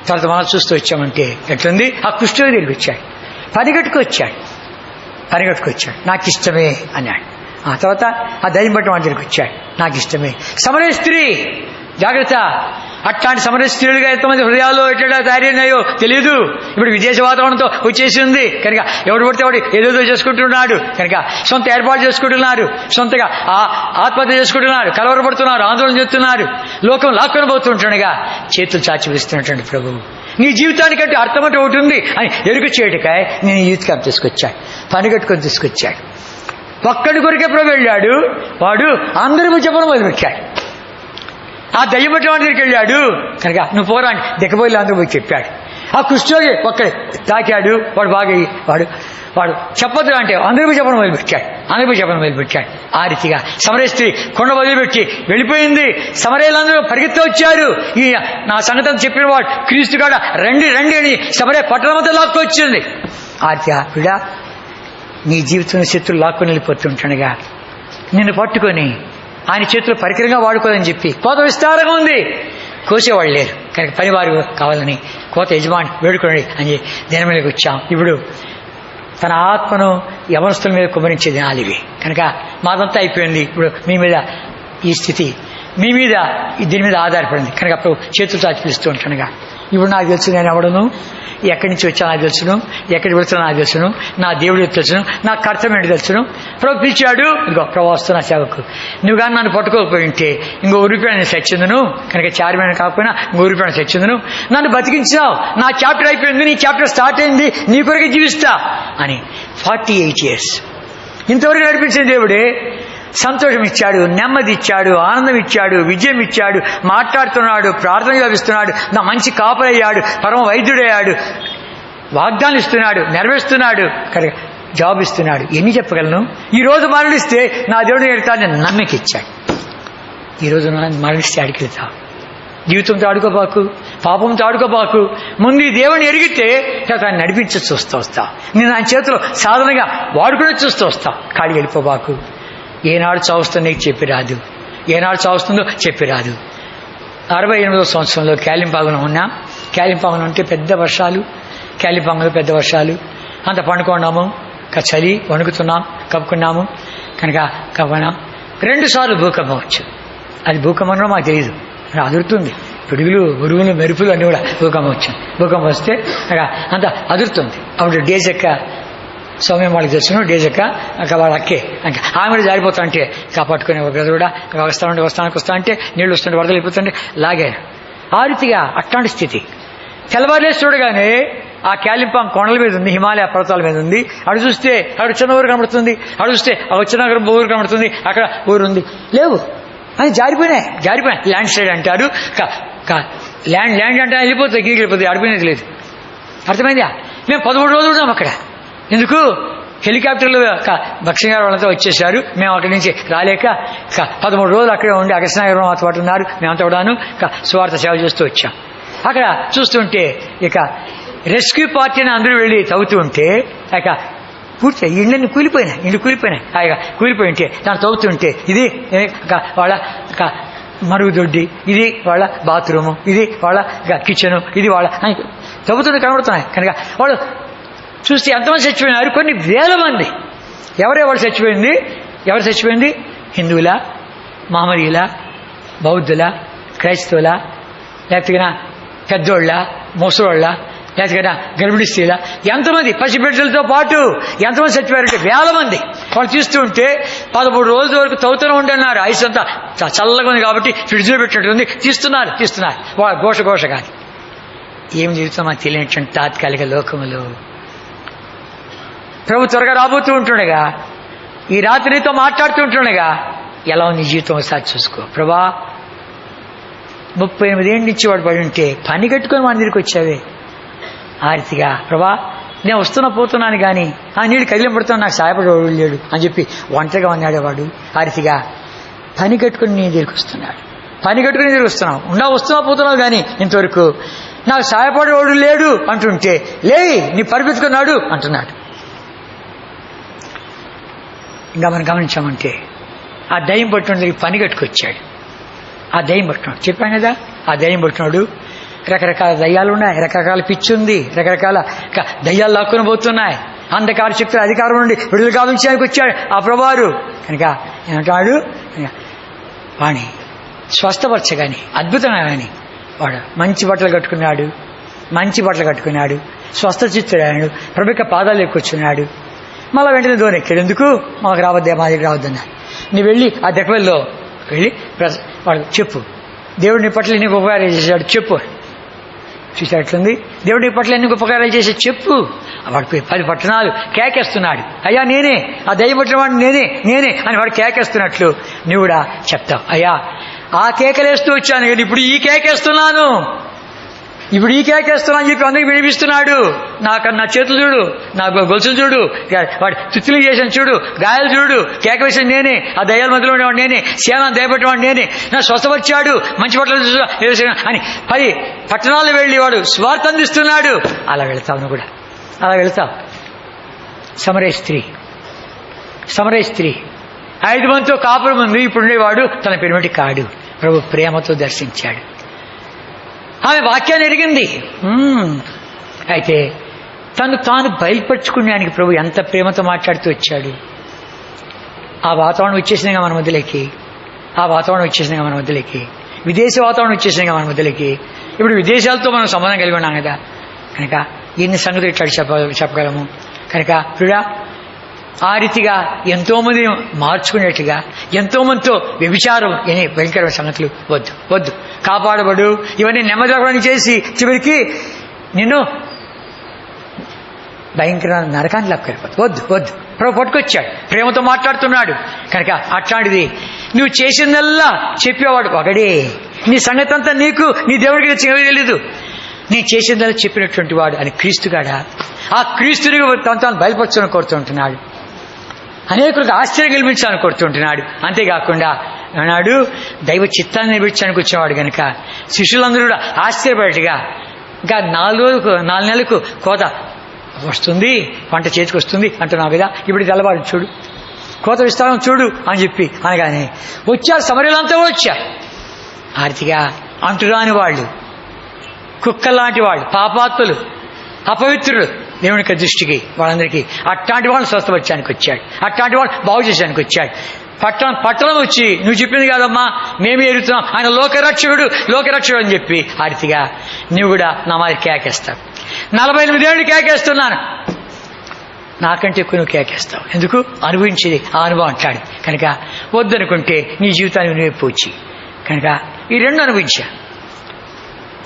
తర్వాత మనం చూస్తూ వచ్చామంటే ఎట్లుంది? ఆ కుష్ఠరోగి దగ్గరికి వచ్చాడు, పని కట్టుకొచ్చాడు, నాకు ఇష్టమే అన్నాడు. ఆ తర్వాత ఆ దయ్యం పట్టిన వాడి దగ్గరికి వచ్చాడు, నాకు ఇష్టమే. సమరయ స్త్రీ, జాగ్రత్త. అట్లాంటి సమరయ స్త్రీలుగా ఎంతమంది హృదయాల్లో ఎట్లా తయారైనాయో తెలియదు. ఇప్పుడు విదేశ వాతావరణంతో వచ్చేసి ఉంది. కనుక ఎవడు పడితే వాడు ఏదేదో చేసుకుంటున్నాడు. కనుక సొంత ఏర్పాటు చేసుకుంటున్నారు, సొంతగా ఆత్మహత్య చేసుకుంటున్నారు, కలవరపడుతున్నారు, ఆందోళన చేస్తున్నారు, లోకం లాక్కొని పోతుంటుండగా చేతులు చాచి వేస్తున్నటువంటి ప్రభువు నీ జీవితానికంటే అర్థమంటే ఒకటి ఉంది అని ఎరుక చేయటకాయ నేను యూత్ క్యాంప్ తీసుకొచ్చాడు, పని కట్టుకొని తీసుకొచ్చాడు. ఒక్కడి కొరికే ప్రభు వెళ్ళాడు, వాడు అందరూ చెప్పడం మొదలుపెట్టాడు. ఆ దయ్యం పట్టిన వాడి దగ్గరికి వెళ్ళాడు. కనుక నువ్వు పోరా అని దిక్కబోయిలు అందరూ పోయి చెప్పాడు. ఆ కుష్ఠరోగి ఒక్కడే తాకాడు, వాడు బాగా వాడు చెప్పొద్దు అంటే అందరూ చెప్పడం మొదలుపెట్టాడు. ఆ రీతిగా సమరయ స్త్రీ కొండ వదిలిపెట్టి వెళ్ళిపోయింది. సమరయులందరూ పరిగెత్తి వచ్చారు. ఈ నా సంగతి చెప్పిన వాడు క్రీస్తు కాడ రండి అని సమరయ పట్టణమంతా లాక్కొచ్చింది. ఆ రీతిగా విడా నీ జీవితంలో శత్రులు లాక్కొని వెళ్ళిపోతుంటానుగా నిన్ను పట్టుకొని ఆయన చేతులు పరికరంగా వాడుకోదని చెప్పి కోత విస్తారంగా ఉంది, కోసేవాళ్ళు లేరు. కనుక పనివారు కావాలని కోత యజమాని వేడుకోండి అని దీని మీదకి వచ్చాం. ఇప్పుడు తన ఆత్మను యవనస్తుల మీద కుమరించే దినాలు ఇవి. కనుక మాదంతా అయిపోయింది. ఇప్పుడు మీ మీద ఈ స్థితి, మీ మీద దీని మీద ఆధారపడింది. కనుక అప్పుడు చేతులు చాచి పిలుస్తూ ఉంటానుగా. ఇప్పుడు నాకు తెలుసు నేను ఎవడను, ఎక్కడి నుంచి వచ్చా నాకు తెలుసును, ఎక్కడికి వెళ్తున్నా నాకు తెలుసును, నా దేవుడికి తెలుసును, నా కర్తవ్యం ఏంటి తెలుసును. ప్రభు పిలిచాడు, ఇంకో ప్రభు వస్తున్నా సేవకు. నువ్వు కానీ నన్ను పట్టుకోకపోయి ఉంటే ఇంకో రూపాయలు నేను సచ్చిందును. కనుక చారిమైన కాకపోయినా ఇంకో రూపాయలు సచ్చిందును. నన్ను బతికించావు, నా చాప్టర్ అయిపోయింది, నీ చాప్టర్ స్టార్ట్ అయింది, నీ కొరకు జీవిస్తా అని 48 years ఇంతవరకు నడిపించిన దేవుడే సంతోషం ఇచ్చాడు, నెమ్మది ఇచ్చాడు, ఆనందం ఇచ్చాడు, విజయం ఇచ్చాడు, మాట్లాడుతున్నాడు, ప్రార్థన చేస్తున్నాడు, నా మంచి కాపరయ్యాడు, పరమ వైద్యుడయ్యాడు, వాగ్దానం ఇస్తున్నాడు, నెరవేరుస్తున్నాడు, జాబ్ ఇస్తున్నాడు. ఎన్ని చెప్పగలను? ఈ రోజు మరణిస్తే నా దేవుడు ఎడతాడని నమ్మకి ఇచ్చాడు. ఈరోజు మరణిస్తే అడిగితావు. జీవితంతో ఆడుకోబాకు, పాపంతో ఆడుకోబాకు. ముందు ఈ దేవుని ఎరిగితే ఆయన నడిపించి చూస్తూ వస్తా. నేను ఆయన చేతిలో సాధనగా వాడుకునే చూస్తూ వస్తా. ఖాళీ వెళ్ళిపోబాకు. ఏనాడు చావుస్తుందో నీకు చెప్పిరాదు, ఏనాడు చావుస్తుందో చెప్పిరాదు. 68వ సంవత్సరంలో క్యాలింపాంగులో ఉన్నాం. క్యాలింపాంగులో ఉంటే పెద్ద వర్షాలు, క్యాలింపాంగులో పెద్ద వర్షాలు. అంత పండుకున్నాము, చలి వణుకుతున్నాం, కప్పుకున్నాము. కనుక కప్పుకున్నాం. 2 సార్లు భూకంపం వచ్చింది. అది భూకంపంలో మాకు తెలియదు, అదురుతుంది. పిడుగులు ఉరువులు మెరుపులు అన్నీ కూడా భూకంపం వచ్చింది. భూకంపం వస్తే అంత అదురుతుంది. అప్పుడు డేజక్క సౌమ్యం వాళ్ళకి తెలుసును. డేజక్క వాళ్ళ అక్కే ఇంకా ఆమె కూడా జారిపోతా అంటే పట్టుకునే ఒక కూడా వస్తా అంటే నీళ్ళు వస్తుంటే వరదలు అయిపోతుంటే లాగారు. ఆ రీతిగా అట్లాంటి స్థితి. తెల్లవారులేసి చూడగానే ఆ క్యాలింపాంగ్ కొండల మీద ఉంది, హిమాలయ పర్వతాల మీద ఉంది. అటు చూస్తే అక్కడ చిన్న ఊరు కనబడుతుంది, అటు చూస్తే చిన్న ఊరు కనబడుతుంది, అక్కడ ఊరు ఉంది. లేవు, అది జారిపోయినాయి. ల్యాండ్ స్లైడ్ అంటారు. ల్యాండ్ అంటే వెళ్ళిపోతుంది, గిరికి వెళ్ళిపోతుంది, ఆడిపోయినది లేదు. అర్థమైందా? మేము 13 రోజులు ఉన్నాం అక్కడ. ఎందుకు? హెలికాప్టర్లు భక్ష్య గారు వాళ్ళంతా వచ్చేసారు. మేము అక్కడి నుంచి రాలేక 13 రోజులు అక్కడే ఉండి అగస్త్యనారాయణ మాతో పాటు ఉన్నారు. మేమంతా కూడాను స్వార్థ సేవ చేస్తూ వచ్చాం. అక్కడ చూస్తుంటే ఇక రెస్క్యూ పార్టీని అందరూ వెళ్ళి తవ్వుతూ ఉంటే ఇక పూర్తి ఇళ్ళని కూలిపోయి ఉంటే దాన్ని తవ్వుతుంటే ఇది వాళ్ళ మరుగుదొడ్డి, ఇది వాళ్ళ బాత్రూము, ఇది వాళ్ళ కిచెను, ఇది వాళ్ళ తవ్వుతుంటే కనబడుతున్నాయి. కనుక వాళ్ళు చూస్తే ఎంతమంది చచ్చిపోయినారు? కొన్ని వేల మంది. ఎవరు చచ్చిపోయింది? హిందువుల, మహమ్మదీయుల, బౌద్ధుల, క్రైస్తవుల, లేకపోతే పెద్దోళ్ళ, ముసలోళ్ళ, లేకపోతే గర్భిణీ స్త్రీల, ఎంతమంది పసిబిడ్డలతో పాటు ఎంతమంది చచ్చిపోయారంటే వేల మంది. వాళ్ళు చూస్తూ ఉంటే 13 రోజుల వరకు తవ్వుతూనే ఉండన్నారు. ఐస్ అంతా చల్లగా ఉంది కాబట్టి ఫ్రిడ్జ్లో పెట్టినట్టుంది. తీస్తున్నారు వాళ్ళ ఘోష కాదు. ఏం జీవితం మాకు తెలియనటువంటి తాత్కాలిక లోకములు. ప్రభు త్వరగా రాబోతూ ఉంటుండగా, ఈ రాత్రి నీతో మాట్లాడుతూ ఉంటుండగా, ఎలా ఉంది జీవితం ఒకసారి చూసుకో. ప్రభా 38 ఏళ్ళ నుంచి వాడు పడి ఉంటే పని కట్టుకొని మన దగ్గరికి వచ్చావే. ఆ రీతిగా ప్రభా నేను పోతున్నాను కానీ నీళ్ళు కదిలిపడుతున్నా, నాకు సహాయపడేవాడు లేడు అని చెప్పి ఒంటరిగా ఉన్నాడు వాడు. ఆ రీతిగా పని కట్టుకుని నీ దగ్గరికి వస్తున్నాడు. పోతున్నావు కానీ ఇంతవరకు నాకు సహాయపడేవాడు లేడు అంటుంటే, నీ పరిగెత్తుకున్నాడు అంటున్నాడు. ఇంకా మనం గమనించామంటే ఆ దయ్యం పట్టుకుని పని కట్టుకొచ్చాడు. ఆ దయ్యం పట్టుకున్నాడు, చెప్పాను కదా. ఆ దయ్యం పట్టుకున్నాడు. రకరకాల దయ్యాలు ఉన్నాయి, రకరకాల పిచ్చి ఉంది, రకరకాల దయ్యాలు లాక్కుని పోతున్నాయి. అంధకార శక్తుల అధికారం నుండి విడుదల కావించడానికి వచ్చాడు ఆ ప్రభువారు. కనుక ఏమంటాడు? వాణ్ణి స్వస్థపరచగాని అద్భుతంగా కానీ వాడు మంచి బట్టలు కట్టుకున్నాడు, స్వస్థచిత్తుడాడు, ప్రభుక పాదాలు ఎక్కువచ్చున్నాడు. మళ్ళీ వెంటనే దూరెక్కాడు. ఎందుకు? మాకు రావద్దే, మా దగ్గర రావద్దన్నా. నువ్వు వెళ్ళి ఆ దెక్కవల్లో వెళ్ళి వాడు చెప్పు, దేవుడు నీ పట్ల ఎన్ని ఉపకారాలు చేశాడు చెప్పు. చూసేట్లుంది, దేవుడు నీ పట్ల ఎన్ని ఉపకారాలు చేశాడు చెప్పు. వాడు 10 పట్టణాలు కేకేస్తున్నాడు. అయ్యా నేనే, ఆ దయ్యం పట్టిన వాడు నేనే అని వాడు కేకేస్తున్నట్లు నువ్వు కూడా చెప్తావు. అయ్యా ఆ కేకలేస్తూ వచ్చాను కానీ ఇప్పుడు ఈ కేకేస్తున్నాను అని చెప్పి అందరికి వినిపిస్తున్నాడు. నా చేతులు చూడు, నా గొలుసులు చూడు, వాడు తుత్తులు చేసిన చూడు, గాయాలు చూడు, కేక వేసిన నేనే, ఆ దయ్యాల మధ్యలో ఉండేవాడు నేనే, సేనాన్ని దయపెట్టేవాడు నేనే, నా స్వస్థపరిచాడు, మంచి బట్టలు అని 10 పట్టణాలు వెళ్ళి వాడు స్వార్థ అందిస్తున్నాడు. అలా వెళతావు నువ్వు కూడా, అలా వెళతావు. సమరయ స్త్రీ 5 మందితో కాపురం ఉంది. ఇప్పుడుండేవాడు తన పెనిమిటి కాడు. ప్రభు ప్రేమతో దర్శించాడు. ఆమె వాక్యాన్ని ఎరిగింది. అయితే తాను బయలుపరుచుకునేడానికి ప్రభు ఎంత ప్రేమతో మాట్లాడుతూ వచ్చాడు. ఆ వాతావరణం వచ్చేసినాగా మన మధ్యలోకి, విదేశీ వాతావరణం వచ్చేసినాగా మన మధ్యలోకి. ఇప్పుడు విదేశాలతో మనం సంబంధం కలిగి ఉన్నాం కదా. కనుక ఎన్ని సంగతులు ఇట్లా చెప్పగలము. కనుక ఇప్పుడు ఆ రీతిగా ఎంతోమంది మార్చుకునేట్టుగా ఎంతోమందితో వ్యభిచారం అనే భయంకరమైన సంగతులు వద్దు. కాపాడబడు, ఇవన్నీ నెమ్మది చేసి చివరికి నిన్ను భయంకరమైన నరకాన్ని లాక్కెళ్ళిపోతుంది. వద్దు. ప్రభు పట్టుకొచ్చాడు, ప్రేమతో మాట్లాడుతున్నాడు. కనుక అట్లాంటిది నువ్వు చేసిందల్లా చెప్పేవాడు ఒకడే. నీ సంగతి అంతా నీకు, నీ దేవుడికి తెలీదు. నేను చేసిందల్లా చెప్పినటువంటి వాడు అని క్రీస్తుగాడా, ఆ క్రీస్తుని తాను బయలుపరచాలని కోరుతుంటున్నాడు. అనేకులకు ఆశ్చర్యం కల్పించాలని కోరుతుంటున్నాడు. అంతేకాకుండా అన్నాడు దైవ చిత్తాన్ని నిర్మించడానికి వచ్చినవాడు కనుక శిష్యులందరూ కూడా ఆశ్చర్యపడేట్టుగా ఇంకా 4 నెలలకు కోత వస్తుంది, పంట చేతికి వస్తుంది అంటున్నావు కదా. ఇప్పుడు తెల్లవారు చూడు, కోత విస్తారం చూడు అని చెప్పి అనగానే వచ్చారు. సమరయులంతా వచ్చారు. ఆర్తిగా అంటురాని వాళ్ళు, కుక్కలాంటి వాళ్ళు, పాపాత్ములు, అపవిత్రులు దేవుని దృష్టికి వాళ్ళందరికీ అట్లాంటి వాళ్ళని స్వస్థపరచడానికి వచ్చాడు, అట్లాంటి వాళ్ళు బాగు చేసేదానికి వచ్చాడు. పట్టణం వచ్చి నువ్వు చెప్పింది కాదమ్మా మేమే ఎరుగుతున్నాం, ఆయన లోకరక్షకుడు అని చెప్పి ఆ రీతిగా నువ్వు కూడా నా మాది కేకేస్తావు. 48 ఏళ్ళు కేకేస్తున్నాను, నాకంటే ఎక్కువ నువ్వు కేకేస్తావు. ఎందుకు? అనుభవించేది ఆ అనుభవం అంటాడు. కనుక వద్దనుకుంటే నీ జీవితాన్ని నువ్వే పోచి. కనుక ఈ 2 అనుభవించా.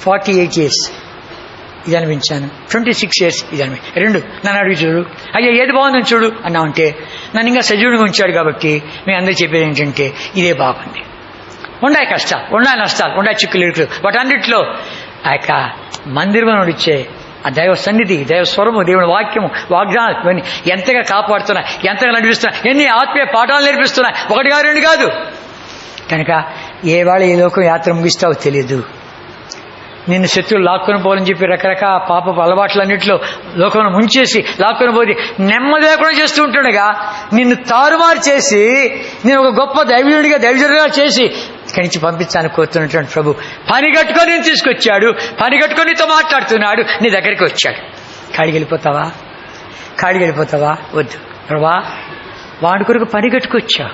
48 years ఇది అనిపించాను, 26 years ఇది అనిపి 2 నన్ను అడిగి చూడు, అయ్యా ఏది బాగుందని చూడు అన్నామంటే నన్ను ఇంకా సజీవుడిగా ఉంచాడు. కాబట్టి మీ అందరూ చెప్పేది ఏంటంటే ఇదే బాగుంది. ఉండాయి కష్టాలు, ఉండాయి నష్టాలు, ఉండాయి చిక్కులు ఇరుకులు, వాటన్నిటిలో ఆ యొక్క మందిరంలో నడిచే ఆ దైవ సన్నిధి, దైవ స్వరము, దేవుని వాక్యము, వాగ్దానాలు ఇవన్నీ ఎంతగా కాపాడుతున్నాయి, ఎంతగా నడిపిస్తున్నాయి, ఎన్ని ఆత్మీయ పాఠాలు నేర్పిస్తున్నాయి, 1 కాదు 2 కాదు. కనుక ఏ వాళ్ళ ఏ లోకం యాత్ర ముగిస్తావో తెలియదు. నిన్ను శత్రువులు లాక్కొని పోవాలని చెప్పి రకరకాల పాపపు అలవాట్లన్నింటిలో లోకంలో ముంచేసి లాక్కొని పోయి నెమ్మది లేకుండా చేస్తూ ఉంటుండగా నిన్ను తారుమారు చేసి నేను ఒక గొప్ప దైవజనుడిగా చేసి ఇక్కడి నుంచి పంపించాలని కోరుతున్నటువంటి ప్రభు పని కట్టుకొని నేను తీసుకొచ్చాడు, పని కట్టుకొని నీతో మాట్లాడుతున్నాడు, నీ దగ్గరికి వచ్చాడు. కాడికి వెళ్ళిపోతావా? వద్దు ప్రభా, వాడి కొరకు పని కట్టుకొచ్చా,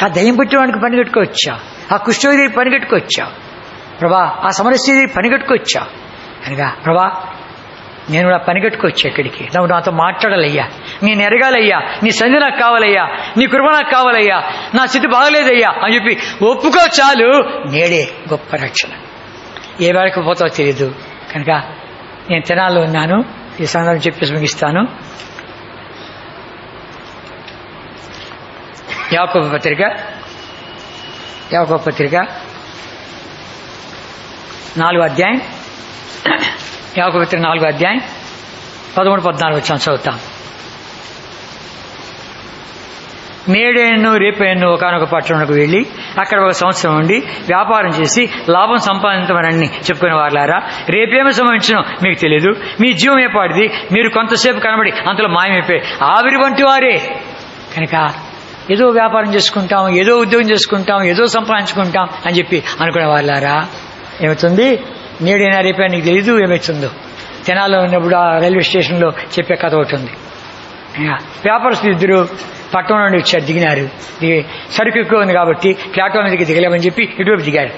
ఆ దయ్యం పుట్టి వాడికి పని కట్టుకోవచ్చా, ఆ కుష్ఠరోగి పని కట్టుకోవచ్చా ప్రభా, ఆ సమరస్య పని కట్టుకోవచ్చా. కనుక ప్రభా నేను కూడా పని కట్టుకోవచ్చా, ఇక్కడికి నువ్వు నాతో మాట్లాడాలయ్యా, నేను ఎరగాలయ్యా, నీ సంధి నాకు కావాలయ్యా, నీ కృప నాకు కావాలయ్యా, నా స్థితి బాగలేదయ్యా అని చెప్పి ఒప్పుకో చాలు. నేడే గొప్ప రక్షణ. ఏ వేళకు పోతావో తెలియదు. కనుక నేను తెనాల్లో ఉన్నాను, ఈ సందర్భం చెప్పేసి ముగిస్తాను. యాకోబు పత్రిక 4వ అధ్యాయం, యాకోబు పత్రిక 4వ అధ్యాయం 13-14 వచ్చాను, చదువుతాం. నేడేను రేపేను ఒకనొక పట్టణంకు వెళ్ళి అక్కడ 1 సంవత్సరం ఉండి వ్యాపారం చేసి లాభం సంపాదించమని చెప్పుకునే వాళ్ళారా, రేపేమో సంభవించడం మీకు తెలియదు, మీ జీవం ఏపాటిది, మీరు కొంతసేపు కనబడి అంతలో మాయమైపోయి ఆవిరి వంటి వారే. కనుక ఏదో వ్యాపారం చేసుకుంటాం, ఏదో ఉద్యోగం చేసుకుంటాం, ఏదో సంపాదించుకుంటాం అని చెప్పి అనుకునే వాళ్ళారా, ఏమవుతుంది? నేడైనా రేపైనా నీకు తెలీదు ఏమవుతుందో. తెనాల్లో ఉన్నప్పుడు ఆ రైల్వే స్టేషన్లో చెప్పే కథ ఒకటి ఉంది. వ్యాపారస్తులు 2 పట్టణం నుండి వచ్చారు, దిగినారు. సరుకు ఎక్కువ ఉంది కాబట్టి ప్లాట్ఫామ్ మీదకి దిగలేమని చెప్పి ఇటువైపు దిగారు.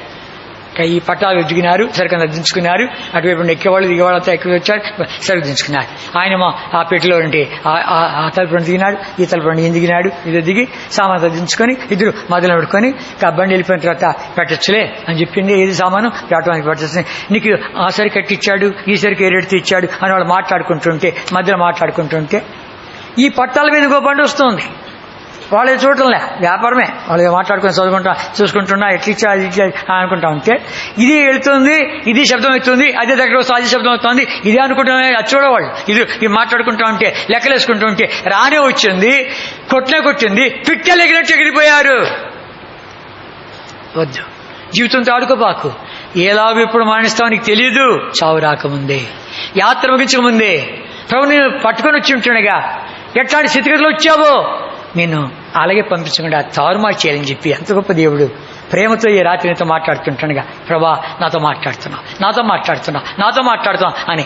ఈ పట్టాలు దిగినారు, సరుకు దించుకున్నారు. అటువైపు ఎక్కేవాళ్ళు దిగేవాళ్ళతో ఎక్కువ వచ్చారు, సరుకు దించుకున్నారు. ఆయన ఆ పెట్టిలో నుండి ఆ తలుపు నుండి దిగినాడు, ఈ తలుపు నుండి ఈయన దిగినాడు. ఇది దిగి సామాన్తో దించుకొని 2 మధ్యలో పెట్టుకొని బండి వెళ్ళిపోయిన తర్వాత పెట్టచ్చులే అని చెప్పింది. ఏది సామాను ప్లాట్ఫామ్కి పెట్టచ్చు, నీకు ఆ సరికి కట్టిచ్చాడు, ఈ సరికి ఏ రేటు ఇచ్చాడు అని వాళ్ళు మధ్యలో మాట్లాడుకుంటుంటే ఈ పట్టాల మీద ఇంకో బండి వస్తుంది. వాళ్ళే చూడటంలే, వ్యాపారమే, వాళ్ళు మాట్లాడుకుని చూసుకుంటున్నా ఎట్లిచ్చా అది ఇచ్చా అనుకుంటా ఉంటే ఇది వెళ్తుంది, ఇది శబ్దం అవుతుంది, అదే దగ్గర వస్తే అది శబ్దం అవుతుంది, ఇదే అనుకుంటున్నా. అది చూడవాళ్ళు ఇది మాట్లాడుకుంటా ఉంటే లెక్కలేసుకుంటూ ఉంటే రానే వచ్చింది, కొట్టింది, పిట్టలు ఎగినట్టు ఎగిరిపోయారు. వద్దు, జీవితంతో ఆడుకోబాకు. ఎలాగో ఇప్పుడు మరణిస్తావు నీకు తెలియదు. చావు రాకముందే, యాత్ర ముగించకముందే ప్రభు నేను పట్టుకొని వచ్చి ఉంటుండగా ఎట్లాంటి స్థితిగతులు వచ్చావో నేను అలాగే పంపించకుండా తారుమారు చేయాలని చెప్పి అంత గొప్ప దేవుడు ప్రేమతో ఈ రాత్రి నీతో మాట్లాడుతుంటానుగా, ప్రభా నాతో మాట్లాడుతున్నా అని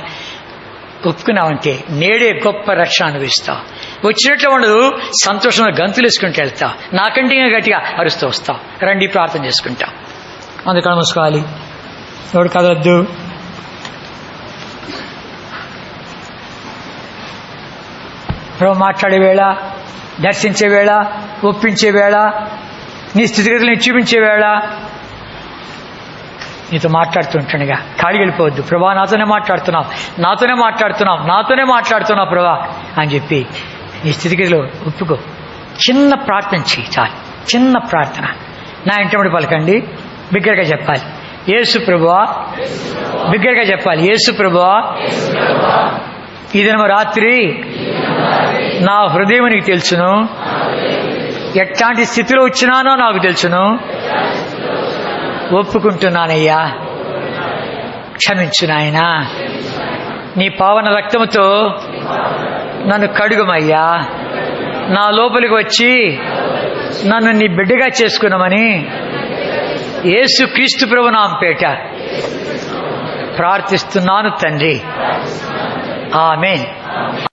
ఒప్పుకున్నావంటే నేడే గొప్ప రక్షణ అనుభవిస్తావు. వచ్చినట్లు ఉండదు, సంతోషంగా గంతులు వేసుకుంటూ వెళ్తావు, నాకంటే గట్టిగా అరుస్తూ వస్తావు. రండి ప్రార్థన చేసుకుంటాం. అందుకని మూసుకోవాలి, ఎవడు కదలొద్దు. ప్రభు మాట్లాడే వేళ, దర్శించే వేళ, ఒప్పించే వేళ, నీ స్థితిగతులను చూపించే వేళ నీతో మాట్లాడుతుంటానుగా. ఖాళీ వెళ్ళిపోవద్దు. ప్రభా నాతోనే మాట్లాడుతున్నావు ప్రభా అని చెప్పి నీ స్థితిగతిలో ఒప్పుకో. చిన్న ప్రార్థన చేయి చాలు, చిన్న ప్రార్థన. నా ఇంటముడి పలకండి, బిగ్గరగా చెప్పాలి యేసు ప్రభువా, బిగ్గరగా చెప్పాలి యేసు ప్రభువా, ఈ దినము రాత్రి నా హృదయం నీకు తెలుసును, ఎట్లాంటి స్థితిలో వచ్చినానో నాకు తెలుసును, ఒప్పుకుంటున్నానయ్యా, క్షమించు నాయనా, నీ పావన రక్తముతో నన్ను కడుగుమయ్యా, నా లోపలికి వచ్చి నన్ను నీ బిడ్డగా చేసుకున్నామని యేసు క్రీస్తు ప్రభు నామమున పేట ప్రార్థిస్తున్నాను తండ్రి. ఆమేన్.